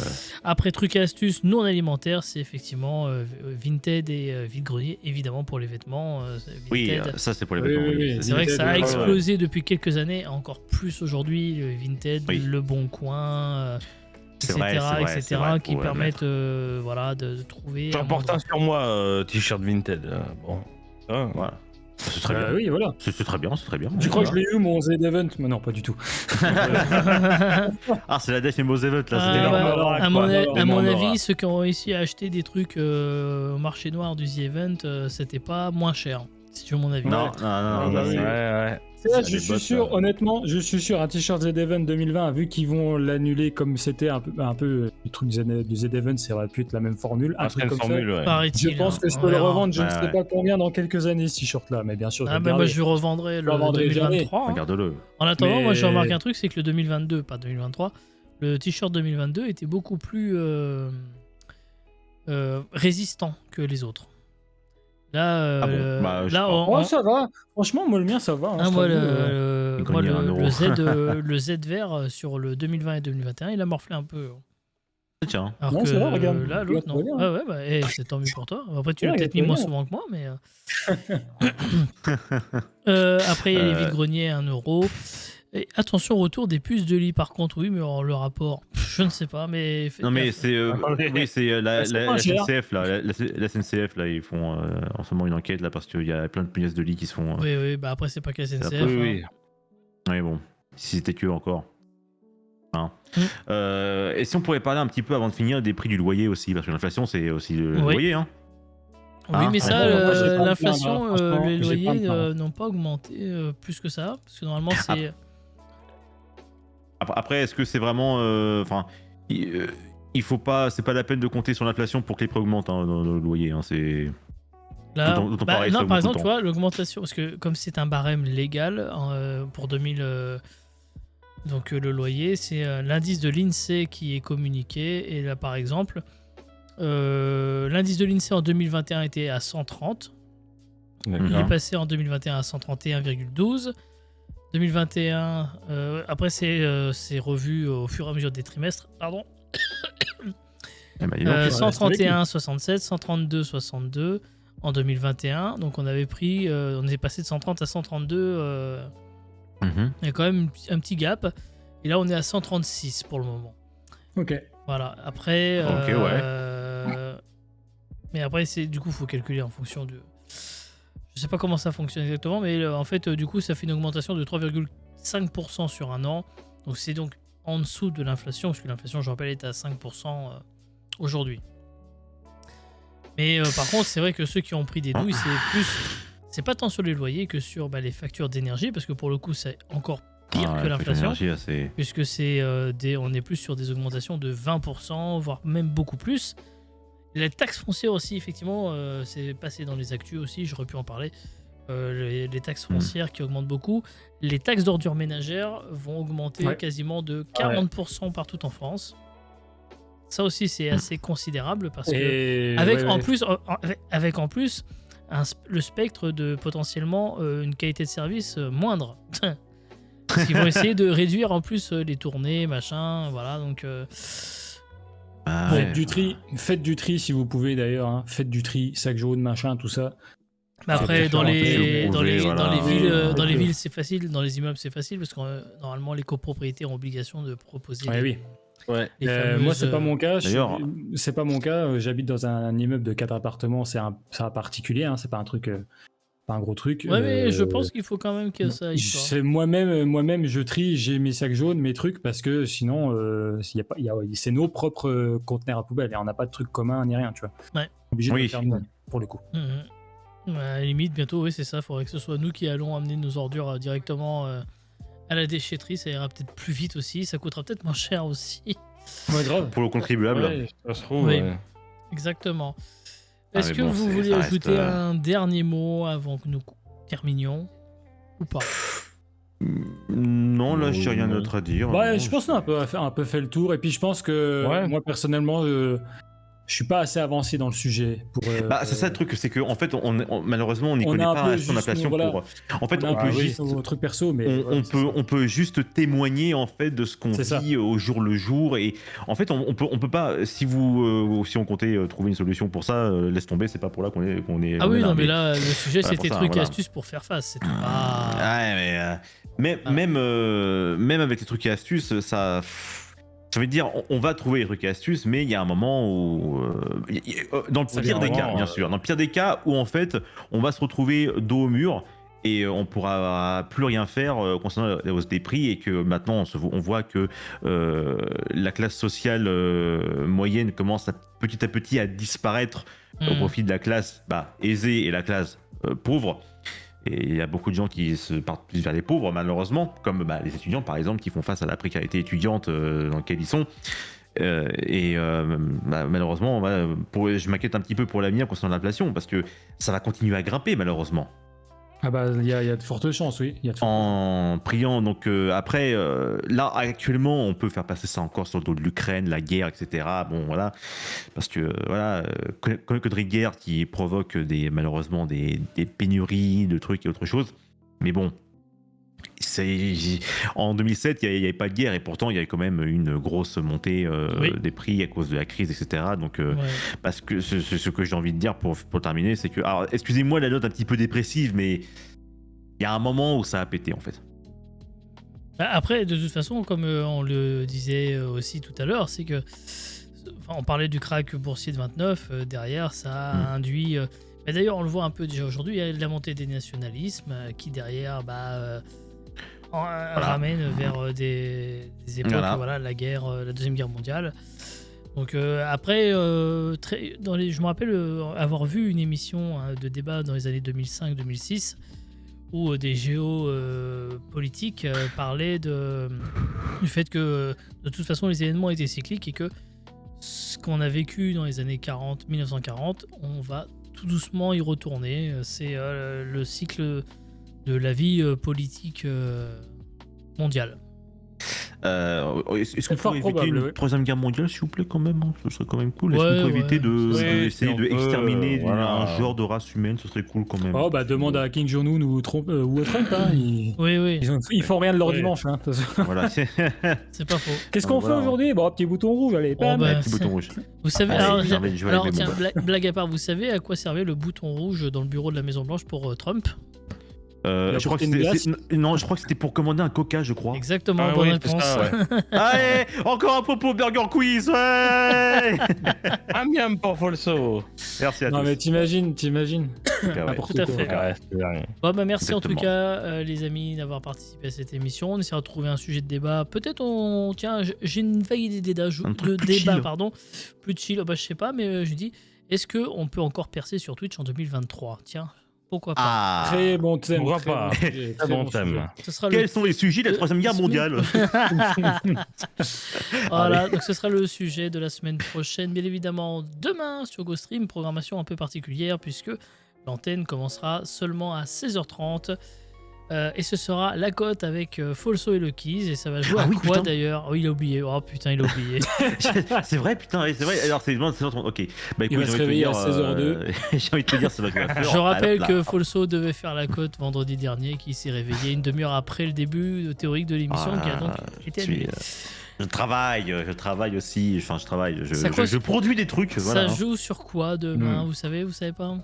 Speaker 2: Après, truc et astuce non alimentaire, c'est effectivement Vinted et vide-grenier, évidemment pour les vêtements.
Speaker 1: Oui,
Speaker 2: Vinted.
Speaker 1: ça c'est pour les
Speaker 4: Oui,
Speaker 1: vêtements.
Speaker 4: oui, oui.
Speaker 2: C'est vrai que ça a
Speaker 4: Vinted,
Speaker 2: explosé depuis quelques années, encore plus aujourd'hui, le Vinted,
Speaker 1: Oui.
Speaker 2: Le Bon Coin,
Speaker 1: C'est
Speaker 2: etc.,
Speaker 1: vrai, c'est vrai,
Speaker 2: etc.,
Speaker 1: c'est vrai,
Speaker 2: qui
Speaker 1: faut
Speaker 2: permettent voilà, de trouver.
Speaker 3: J'en
Speaker 2: un
Speaker 3: porte un
Speaker 2: endroit.
Speaker 3: sur moi, t-shirt Vinted. Bon. Ah.
Speaker 1: Voilà. C'est très bien.
Speaker 4: Oui, voilà.
Speaker 1: C'est très bien, c'est très bien.
Speaker 4: Tu crois que je l'ai eu mon Z-Event? Mais non, pas du tout.
Speaker 1: Ah, c'est la Def et Mos Event là.
Speaker 2: Ah,
Speaker 1: c'était
Speaker 2: bah,
Speaker 1: énorme.
Speaker 3: Barbara,
Speaker 2: à
Speaker 3: quoi.
Speaker 2: mon,
Speaker 3: Non,
Speaker 2: à mon
Speaker 3: non,
Speaker 2: avis,
Speaker 3: Barbara.
Speaker 2: ceux qui ont réussi à acheter des trucs au marché noir du The Event, c'était pas moins cher, si tu veux mon avis.
Speaker 1: Non, non,
Speaker 4: bah
Speaker 1: ça,
Speaker 4: oui.
Speaker 1: c'est-
Speaker 3: Ouais.
Speaker 4: Là,
Speaker 1: Ça
Speaker 4: je
Speaker 1: des
Speaker 4: suis
Speaker 1: bots,
Speaker 4: sûr,
Speaker 1: là.
Speaker 4: honnêtement, je suis sûr, un t-shirt Z-Event 2020, vu qu'ils vont l'annuler comme c'était un peu le truc du Z-Event, ça aurait pu être la même formule, un truc
Speaker 3: Ancienne
Speaker 4: comme
Speaker 3: formule, ouais.
Speaker 4: ça.
Speaker 2: Paraît-il,
Speaker 4: Je pense
Speaker 2: hein,
Speaker 4: que je
Speaker 2: on
Speaker 4: peux le
Speaker 2: verra.
Speaker 4: revendre, je ne
Speaker 1: Ouais,
Speaker 4: sais
Speaker 1: ouais.
Speaker 4: pas combien dans quelques années, ce t-shirt-là, mais bien sûr, je vais
Speaker 2: Ah
Speaker 4: le
Speaker 2: bah moi
Speaker 4: garder.
Speaker 2: je revendrai
Speaker 4: Je
Speaker 2: le
Speaker 4: le revendrai
Speaker 2: 2023. hein.
Speaker 1: Regarde-le.
Speaker 2: En attendant,
Speaker 4: Mais-
Speaker 2: moi je remarque un truc, c'est que le 2022, pas 2023, le t-shirt 2022 était beaucoup plus résistant que les autres. Là,
Speaker 1: Ah bon Bah, je
Speaker 2: là
Speaker 1: sais
Speaker 4: Oh, ça va. Franchement, moi, le mien, ça va. hein,
Speaker 2: ah,
Speaker 4: je
Speaker 2: moi,
Speaker 4: t'avoue,
Speaker 1: Le
Speaker 2: moi,
Speaker 1: grenier à 1
Speaker 2: le
Speaker 1: euro.
Speaker 2: Z, le Z vert sur le 2020 et 2021, il a morflé un peu.
Speaker 1: Tiens.
Speaker 2: Alors
Speaker 4: Non,
Speaker 2: que
Speaker 4: c'est vrai, regarde.
Speaker 2: là,
Speaker 4: Regarde,
Speaker 2: l'autre, non.
Speaker 4: regarde.
Speaker 2: Ouais, bah, c'est tant mieux pour toi. Après, tu l'as
Speaker 4: Ouais,
Speaker 2: peut-être mis
Speaker 4: regarde,
Speaker 2: moins
Speaker 4: regarde.
Speaker 2: souvent que moi, mais. Après, il y a les vides-greniers à 1 euro. Et attention, retour des puces de lit, par contre, oui, mais alors, le rapport, je ne sais pas, mais faites
Speaker 1: Non mais
Speaker 2: gaffe.
Speaker 1: c'est oui c'est
Speaker 4: C'est pas
Speaker 1: la
Speaker 4: cher.
Speaker 1: SNCF là, la SNCF là ils font en ce moment une enquête là parce qu'il y a plein de punaises de lit qui se font.
Speaker 2: Oui, oui, bah après, c'est pas qu'à SNCF.
Speaker 1: Après,
Speaker 3: Oui,
Speaker 2: hein.
Speaker 3: oui.
Speaker 1: Ouais bon, si c'était que encore. Hein.
Speaker 2: Mm.
Speaker 1: Et si on pourrait parler un petit peu avant de finir des prix du loyer aussi parce que l'inflation c'est aussi le
Speaker 2: Oui.
Speaker 1: loyer hein.
Speaker 2: Oui,
Speaker 1: Ah,
Speaker 2: mais
Speaker 1: ouais,
Speaker 2: ça,
Speaker 4: moi, j'ai pas à me plaindre,
Speaker 2: l'inflation,
Speaker 4: hein. Franchement,
Speaker 2: les
Speaker 4: j'ai pas à me
Speaker 2: loyers
Speaker 4: plaindre.
Speaker 2: n'ont pas augmenté plus que ça, parce que normalement, c'est.
Speaker 1: Après est-ce que c'est vraiment enfin il faut pas c'est pas la peine de compter sur l'inflation pour que les prix augmentent hein, dans le loyer hein, c'est
Speaker 2: Là,
Speaker 1: D'autant pareil, ça
Speaker 2: non,
Speaker 1: augmente
Speaker 2: par
Speaker 1: tout le
Speaker 2: exemple, tu
Speaker 1: temps.
Speaker 2: vois, l'augmentation, parce que comme c'est un barème légal pour 2000, donc le loyer, c'est l'indice de l'INSEE qui est communiqué. Et là, par exemple, l'indice de l'INSEE en 2021 était à 130. Il est
Speaker 3: D'accord.
Speaker 2: passé en 2021 à 131,12. 2021, après c'est revu au fur et à mesure des trimestres, pardon.
Speaker 1: Eh ben, dis donc,
Speaker 2: 131,67, 132,62 en 2021. Donc on avait pris, on est passé de 130 à 132.
Speaker 1: mhm.
Speaker 2: Il y a quand même un petit gap. Et là on est à 136 pour le moment.
Speaker 4: Ok.
Speaker 2: Voilà. Après.
Speaker 1: Ok,
Speaker 2: Mais après du coup faut calculer en fonction de. Je sais pas comment ça fonctionne exactement, mais en fait du coup ça fait une augmentation de 3,5% sur un an. Donc c'est donc en dessous de l'inflation, parce que l'inflation, je rappelle, est à 5% aujourd'hui. Mais par contre, c'est vrai que ceux qui ont pris des douilles, c'est pas tant sur les loyers que sur les factures d'énergie, parce que pour le coup, c'est encore pire
Speaker 1: Ah,
Speaker 2: que
Speaker 1: ouais,
Speaker 2: l'inflation,
Speaker 1: l'énergie, là, c'est-
Speaker 2: puisque on est plus sur des augmentations de 20%, voire même beaucoup plus. La taxe foncière aussi, effectivement, c'est passé dans les actus aussi, j'aurais pu en parler. Les taxes foncières qui augmentent beaucoup. Les taxes d'ordures ménagères vont augmenter
Speaker 4: Ouais.
Speaker 2: quasiment de 40% partout en France. Ça aussi, c'est assez considérable parce que
Speaker 4: Et
Speaker 2: avec
Speaker 4: ouais,
Speaker 2: en
Speaker 4: ouais.
Speaker 2: plus, avec en plus le spectre de potentiellement une qualité de service moindre. Parce qu'ils vont essayer de réduire en plus les tournées, machin, voilà. Donc
Speaker 1: Ah,
Speaker 2: Bon.
Speaker 1: ouais.
Speaker 4: Faites du tri si vous pouvez d'ailleurs. Hein. Faites du tri, sac jaune, machin, tout ça.
Speaker 2: mais après, dans
Speaker 1: différent, si
Speaker 2: les,
Speaker 1: vous
Speaker 2: dans
Speaker 1: pouvez,
Speaker 2: les,
Speaker 1: voilà.
Speaker 2: dans les villes, dans les
Speaker 4: Faites-le.
Speaker 2: villes, c'est facile. Dans les immeubles, c'est facile parce que normalement, les copropriétés ont obligation de proposer
Speaker 4: Ouais, oui.
Speaker 3: Ouais.
Speaker 2: les
Speaker 4: Moi,
Speaker 2: fameuses,
Speaker 4: c'est pas mon cas.
Speaker 1: D'ailleurs-
Speaker 4: C'est pas mon cas. J'habite dans un immeuble de 4 appartements. C'est un particulier. Hein. C'est pas un truc, pas un gros truc.
Speaker 2: Ouais, mais je pense qu'il faut quand même que ça aille pas.
Speaker 4: C'est moi-même, je trie. J'ai mes sacs jaunes, mes trucs, parce que sinon, c'est nos propres conteneurs à poubelle et on n'a pas de trucs communs ni rien, tu vois.
Speaker 2: Ouais.
Speaker 4: Obligé de
Speaker 1: Oui.
Speaker 4: le faire nous-mêmes, pour le coup.
Speaker 2: Mhm. Ouais, à la limite, bientôt, oui, c'est ça. Il faudrait que ce soit nous qui allons amener nos ordures directement à la déchetterie. Ça ira peut-être plus vite aussi. Ça coûtera peut-être moins cher aussi.
Speaker 4: Ouais, grave.
Speaker 1: Pour le contribuable.
Speaker 3: Ouais, ça se trouve.
Speaker 2: Oui.
Speaker 3: ouais.
Speaker 2: Exactement.
Speaker 1: Ah,
Speaker 2: Est-ce
Speaker 1: mais
Speaker 2: que
Speaker 1: bon,
Speaker 2: vous
Speaker 1: c'est-
Speaker 2: voulez
Speaker 1: ça reste,
Speaker 2: ajouter un dernier mot avant que nous terminions ou pas?
Speaker 1: Non, là, j'ai rien
Speaker 3: Non.
Speaker 1: d'autre à dire.
Speaker 4: Ouais,
Speaker 1: Non,
Speaker 4: je pense qu'on a un peu fait le tour. Et puis, je pense que
Speaker 3: Ouais.
Speaker 4: moi, personnellement, je suis pas assez avancé dans le sujet pour.
Speaker 1: Bah, c'est ça le truc, c'est que en fait, malheureusement, on n'y
Speaker 4: on
Speaker 1: connaît
Speaker 4: a un
Speaker 1: pas
Speaker 4: peu
Speaker 1: assez en
Speaker 4: juste
Speaker 1: inflation
Speaker 4: nos- voilà.
Speaker 1: pour. En fait,
Speaker 4: on a
Speaker 1: on
Speaker 4: un
Speaker 1: peut
Speaker 4: peu
Speaker 1: juste.
Speaker 4: nos trucs perso, mais voilà, c'est ça.
Speaker 1: On peut juste témoigner en fait de ce qu'on
Speaker 4: C'est ça.
Speaker 1: vit au jour le jour et en fait on peut pas si on comptait trouver une solution pour ça laisse tomber, c'est pas pour là qu'on est
Speaker 2: Ah
Speaker 1: on
Speaker 2: oui,
Speaker 1: est là,
Speaker 2: non, mais là, le sujet,
Speaker 1: voilà,
Speaker 2: c'était
Speaker 1: pour ça,
Speaker 2: trucs et
Speaker 1: voilà.
Speaker 2: astuces pour faire face. C'était pas.
Speaker 1: Ouais, mais
Speaker 2: Ah.
Speaker 1: même avec les trucs et astuces, ça. J'ai envie de dire, on va trouver les trucs et astuces, mais il y a un moment où. Dans le
Speaker 3: C'est
Speaker 1: pire des cas,
Speaker 3: vraiment,
Speaker 1: bien sûr. Dans le pire des cas où, en fait, on va se retrouver dos au mur et on pourra plus rien faire concernant la hausse des prix et que maintenant, on voit que la classe sociale moyenne commence petit à petit à disparaître au
Speaker 2: Hmm.
Speaker 1: profit de la classe aisée et la classe pauvre. Et il y a beaucoup de gens qui se partent plus vers les pauvres, malheureusement, comme les étudiants, par exemple, qui font face à la précarité étudiante dans laquelle ils sont. Malheureusement, je m'inquiète un petit peu pour l'avenir concernant l'inflation, parce que ça va continuer à grimper, malheureusement.
Speaker 4: Ah bah, il y a de fortes chances, oui. Il y a de fortes
Speaker 1: En priant, donc après, là, actuellement, on peut faire passer ça encore sur le dos de l'Ukraine, la guerre, etc. Bon, voilà. Parce que, voilà, que de guerre qui provoque malheureusement des pénuries de trucs et autre chose. Mais bon, En 2007, il n'y avait pas de guerre et pourtant il y avait quand même une grosse montée
Speaker 2: Oui.
Speaker 1: des prix à cause de la crise, etc. Donc,
Speaker 2: Ouais.
Speaker 1: parce que ce que j'ai envie de dire pour terminer, c'est que, alors, excusez-moi la note un petit peu dépressive, mais il y a un moment où ça a pété en fait.
Speaker 2: Bah, après, de toute façon, comme on le disait aussi tout à l'heure, c'est que on parlait du crack boursier de 29, derrière ça a induit. Mais d'ailleurs, on le voit un peu déjà aujourd'hui, il y a la montée des nationalismes qui derrière ramène vers des époques,
Speaker 1: Voilà.
Speaker 2: la guerre, la Deuxième Guerre mondiale. Donc après, je me rappelle avoir vu une émission de débat dans les années 2005-2006 où des géopolitiques parlaient du fait que de toute façon les événements étaient cycliques et que ce qu'on a vécu dans les années 1940, on va tout doucement y retourner. C'est le cycle de la vie politique mondiale.
Speaker 1: Est-ce qu'on
Speaker 4: fort
Speaker 1: pourrait éviter
Speaker 4: probable,
Speaker 1: une
Speaker 4: ouais.
Speaker 1: troisième guerre mondiale, s'il vous plaît, quand même, hein. Ce serait quand même cool. Est-ce
Speaker 2: Ouais,
Speaker 1: qu'on peut éviter
Speaker 3: Oui,
Speaker 1: d'essayer
Speaker 3: si on
Speaker 1: de
Speaker 3: peut,
Speaker 1: exterminer
Speaker 3: voilà.
Speaker 1: un genre de race humaine? Ce serait cool quand même.
Speaker 4: Oh, bah, demande à King Jong-un ou à Trump. Hein,
Speaker 2: Oui,
Speaker 4: ils font rien de leur
Speaker 3: Ouais.
Speaker 4: dimanche. Hein, de toute façon.
Speaker 1: Voilà,
Speaker 2: c'est pas faux.
Speaker 4: Qu'est-ce qu'on
Speaker 1: Voilà.
Speaker 4: fait aujourd'hui? Bon, petit bouton rouge, allez,
Speaker 2: Oh,
Speaker 4: bam.
Speaker 2: bah,
Speaker 1: petit bouton rouge.
Speaker 2: Vous savez,
Speaker 1: Allez,
Speaker 2: alors,
Speaker 1: je vais
Speaker 2: alors,
Speaker 1: allumer
Speaker 2: tiens,
Speaker 1: mon
Speaker 2: blague à part, vous savez à quoi servait le bouton rouge dans le bureau de la Maison Blanche pour Trump?
Speaker 1: Je crois que
Speaker 4: apporté une
Speaker 1: non, je crois que c'était pour commander un coca, je crois.
Speaker 2: Exactement,
Speaker 3: Ah
Speaker 2: bonne
Speaker 3: oui, c'est
Speaker 2: réponse.
Speaker 3: ça, ouais.
Speaker 1: Allez, encore un propos Burger Quiz, ouais.
Speaker 3: Un miam pour Folso.
Speaker 1: Merci à
Speaker 4: Non,
Speaker 1: tous.
Speaker 4: mais t'imagines.
Speaker 1: Ah ouais.
Speaker 4: N'importe
Speaker 2: Tout à
Speaker 4: quoi.
Speaker 2: fait.
Speaker 3: Ouais, c'est rien.
Speaker 2: Bon, bah, merci en tout
Speaker 1: Exactement.
Speaker 2: cas, les amis, d'avoir participé à cette émission. On essaiera de trouver un sujet de débat. Peut-être tiens, j'ai une vague idée
Speaker 1: Un truc plus
Speaker 2: débat,
Speaker 1: chill.
Speaker 2: pardon. Plus chill, bah, je sais pas, mais je dis, est-ce qu'on peut encore percer sur Twitch en 2023? Tiens, pourquoi pas?
Speaker 1: Ah.
Speaker 4: Très bon thème.
Speaker 3: Pourquoi
Speaker 4: très
Speaker 3: pas.
Speaker 4: bon sujet,
Speaker 3: Très bon thème.
Speaker 4: sujet.
Speaker 2: Ce sera
Speaker 1: Quels sont les sujets de la troisième guerre mondiale?
Speaker 2: Voilà, donc ce sera le sujet de la semaine prochaine. Bien évidemment, demain sur GoStream, programmation un peu particulière puisque l'antenne commencera seulement à 16h30. Et ce sera la cote avec Folso et Lucky's. Et ça va jouer
Speaker 1: Ah
Speaker 2: à
Speaker 1: oui,
Speaker 2: quoi
Speaker 1: putain.
Speaker 2: d'ailleurs? Oh, il a oublié. Oh putain, il a oublié.
Speaker 1: C'est vrai, putain, ouais, c'est vrai. Alors, c'est 16h30. Ok. Bah,
Speaker 4: Il va se réveiller à 16h02.
Speaker 1: J'ai envie de te dire, ça va être la
Speaker 2: Je
Speaker 1: fleur.
Speaker 2: rappelle
Speaker 1: Ah,
Speaker 2: que Folso devait faire la cote vendredi dernier, qui s'est réveillé une demi-heure après le début théorique de l'émission, qui a donc été annulé.
Speaker 1: Je travaille aussi. Enfin, je travaille.
Speaker 2: Ça quoi,
Speaker 1: Je produis des trucs. Voilà.
Speaker 2: Ça joue sur quoi demain? Vous savez pas?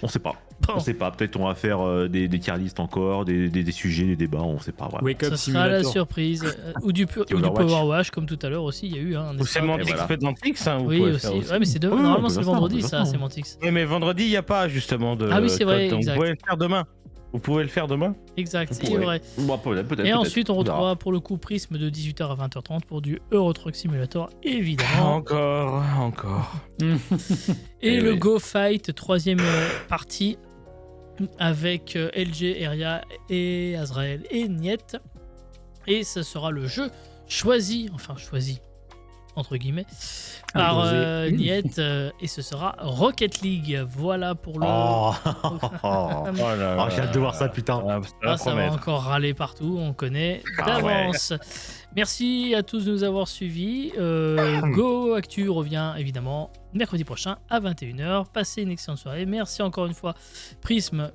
Speaker 1: On sait pas.
Speaker 2: Bon.
Speaker 1: On sait pas. Peut-être on va faire des tier lists encore, des sujets, des débats. On sait pas. Voilà.
Speaker 4: Wake Up
Speaker 2: Ce sera la
Speaker 4: Simulator.
Speaker 2: surprise. Ou du
Speaker 1: Overwatch.
Speaker 2: Power Wash, comme tout à l'heure aussi, il y a eu. Hein,
Speaker 3: Ou
Speaker 2: n'est-ce pas?
Speaker 3: Semantics
Speaker 1: voilà.
Speaker 3: Pedantix, hein, vous
Speaker 2: Oui,
Speaker 3: pouvez
Speaker 2: aussi.
Speaker 3: faire aussi.
Speaker 2: Ouais, mais c'est demain.
Speaker 1: Oui,
Speaker 2: Normalement,
Speaker 1: on
Speaker 2: c'est
Speaker 1: peut faire ça,
Speaker 2: vendredi,
Speaker 1: on peut
Speaker 2: ça,
Speaker 1: faire ça.
Speaker 2: Semantics.
Speaker 3: Oui, mais vendredi, il n'y a pas justement de.
Speaker 2: Ah oui, c'est vrai,
Speaker 3: code, donc
Speaker 2: exact.
Speaker 3: vous pouvez le faire demain. Vous pouvez le faire demain.
Speaker 2: Exact, c'est
Speaker 1: Ouais.
Speaker 2: vrai.
Speaker 1: Bon, peut-être.
Speaker 2: Et ensuite, on
Speaker 1: verra.
Speaker 2: retrouvera pour le coup Prisme de 18h à 20h30 pour du Euro Truck Simulator, évidemment.
Speaker 3: Encore.
Speaker 2: Et
Speaker 1: Eh
Speaker 2: le
Speaker 1: oui.
Speaker 2: Go Fight, troisième partie, avec LG, Eria et Azrael et Niet. Et ce sera le jeu choisi, entre guillemets, par
Speaker 4: Imposé.
Speaker 2: Niet, et ce sera Rocket League. Voilà pour le...
Speaker 1: Oh,
Speaker 3: Oh là là.
Speaker 1: Oh, j'ai hâte de voir ça, putain.
Speaker 3: Ah, ça va
Speaker 2: Ah, ça va
Speaker 3: promettre.
Speaker 2: encore râler partout, on connaît
Speaker 3: Ah
Speaker 2: d'avance. Merci à tous de nous avoir suivis. Go Actu revient évidemment mercredi prochain à 21h. Passez une excellente soirée. Merci encore une fois Prisme,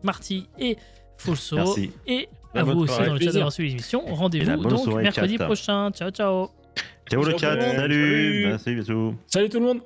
Speaker 2: Marty et Folso.
Speaker 1: Merci.
Speaker 2: Et
Speaker 3: La
Speaker 2: à vous
Speaker 3: bonne
Speaker 2: aussi
Speaker 3: soirée.
Speaker 2: dans le chat
Speaker 4: Plaisir.
Speaker 2: d'avoir suivi l'émission.
Speaker 1: Et la
Speaker 2: Rendez-vous
Speaker 1: bonne
Speaker 2: donc
Speaker 1: soirée,
Speaker 2: mercredi
Speaker 1: chat.
Speaker 2: prochain. Ciao, ciao.
Speaker 1: Ciao le
Speaker 3: Ciao,
Speaker 1: chat.
Speaker 3: tout le monde.
Speaker 1: Salut.
Speaker 3: Salut.
Speaker 1: Merci, bisous.
Speaker 4: Salut tout le monde.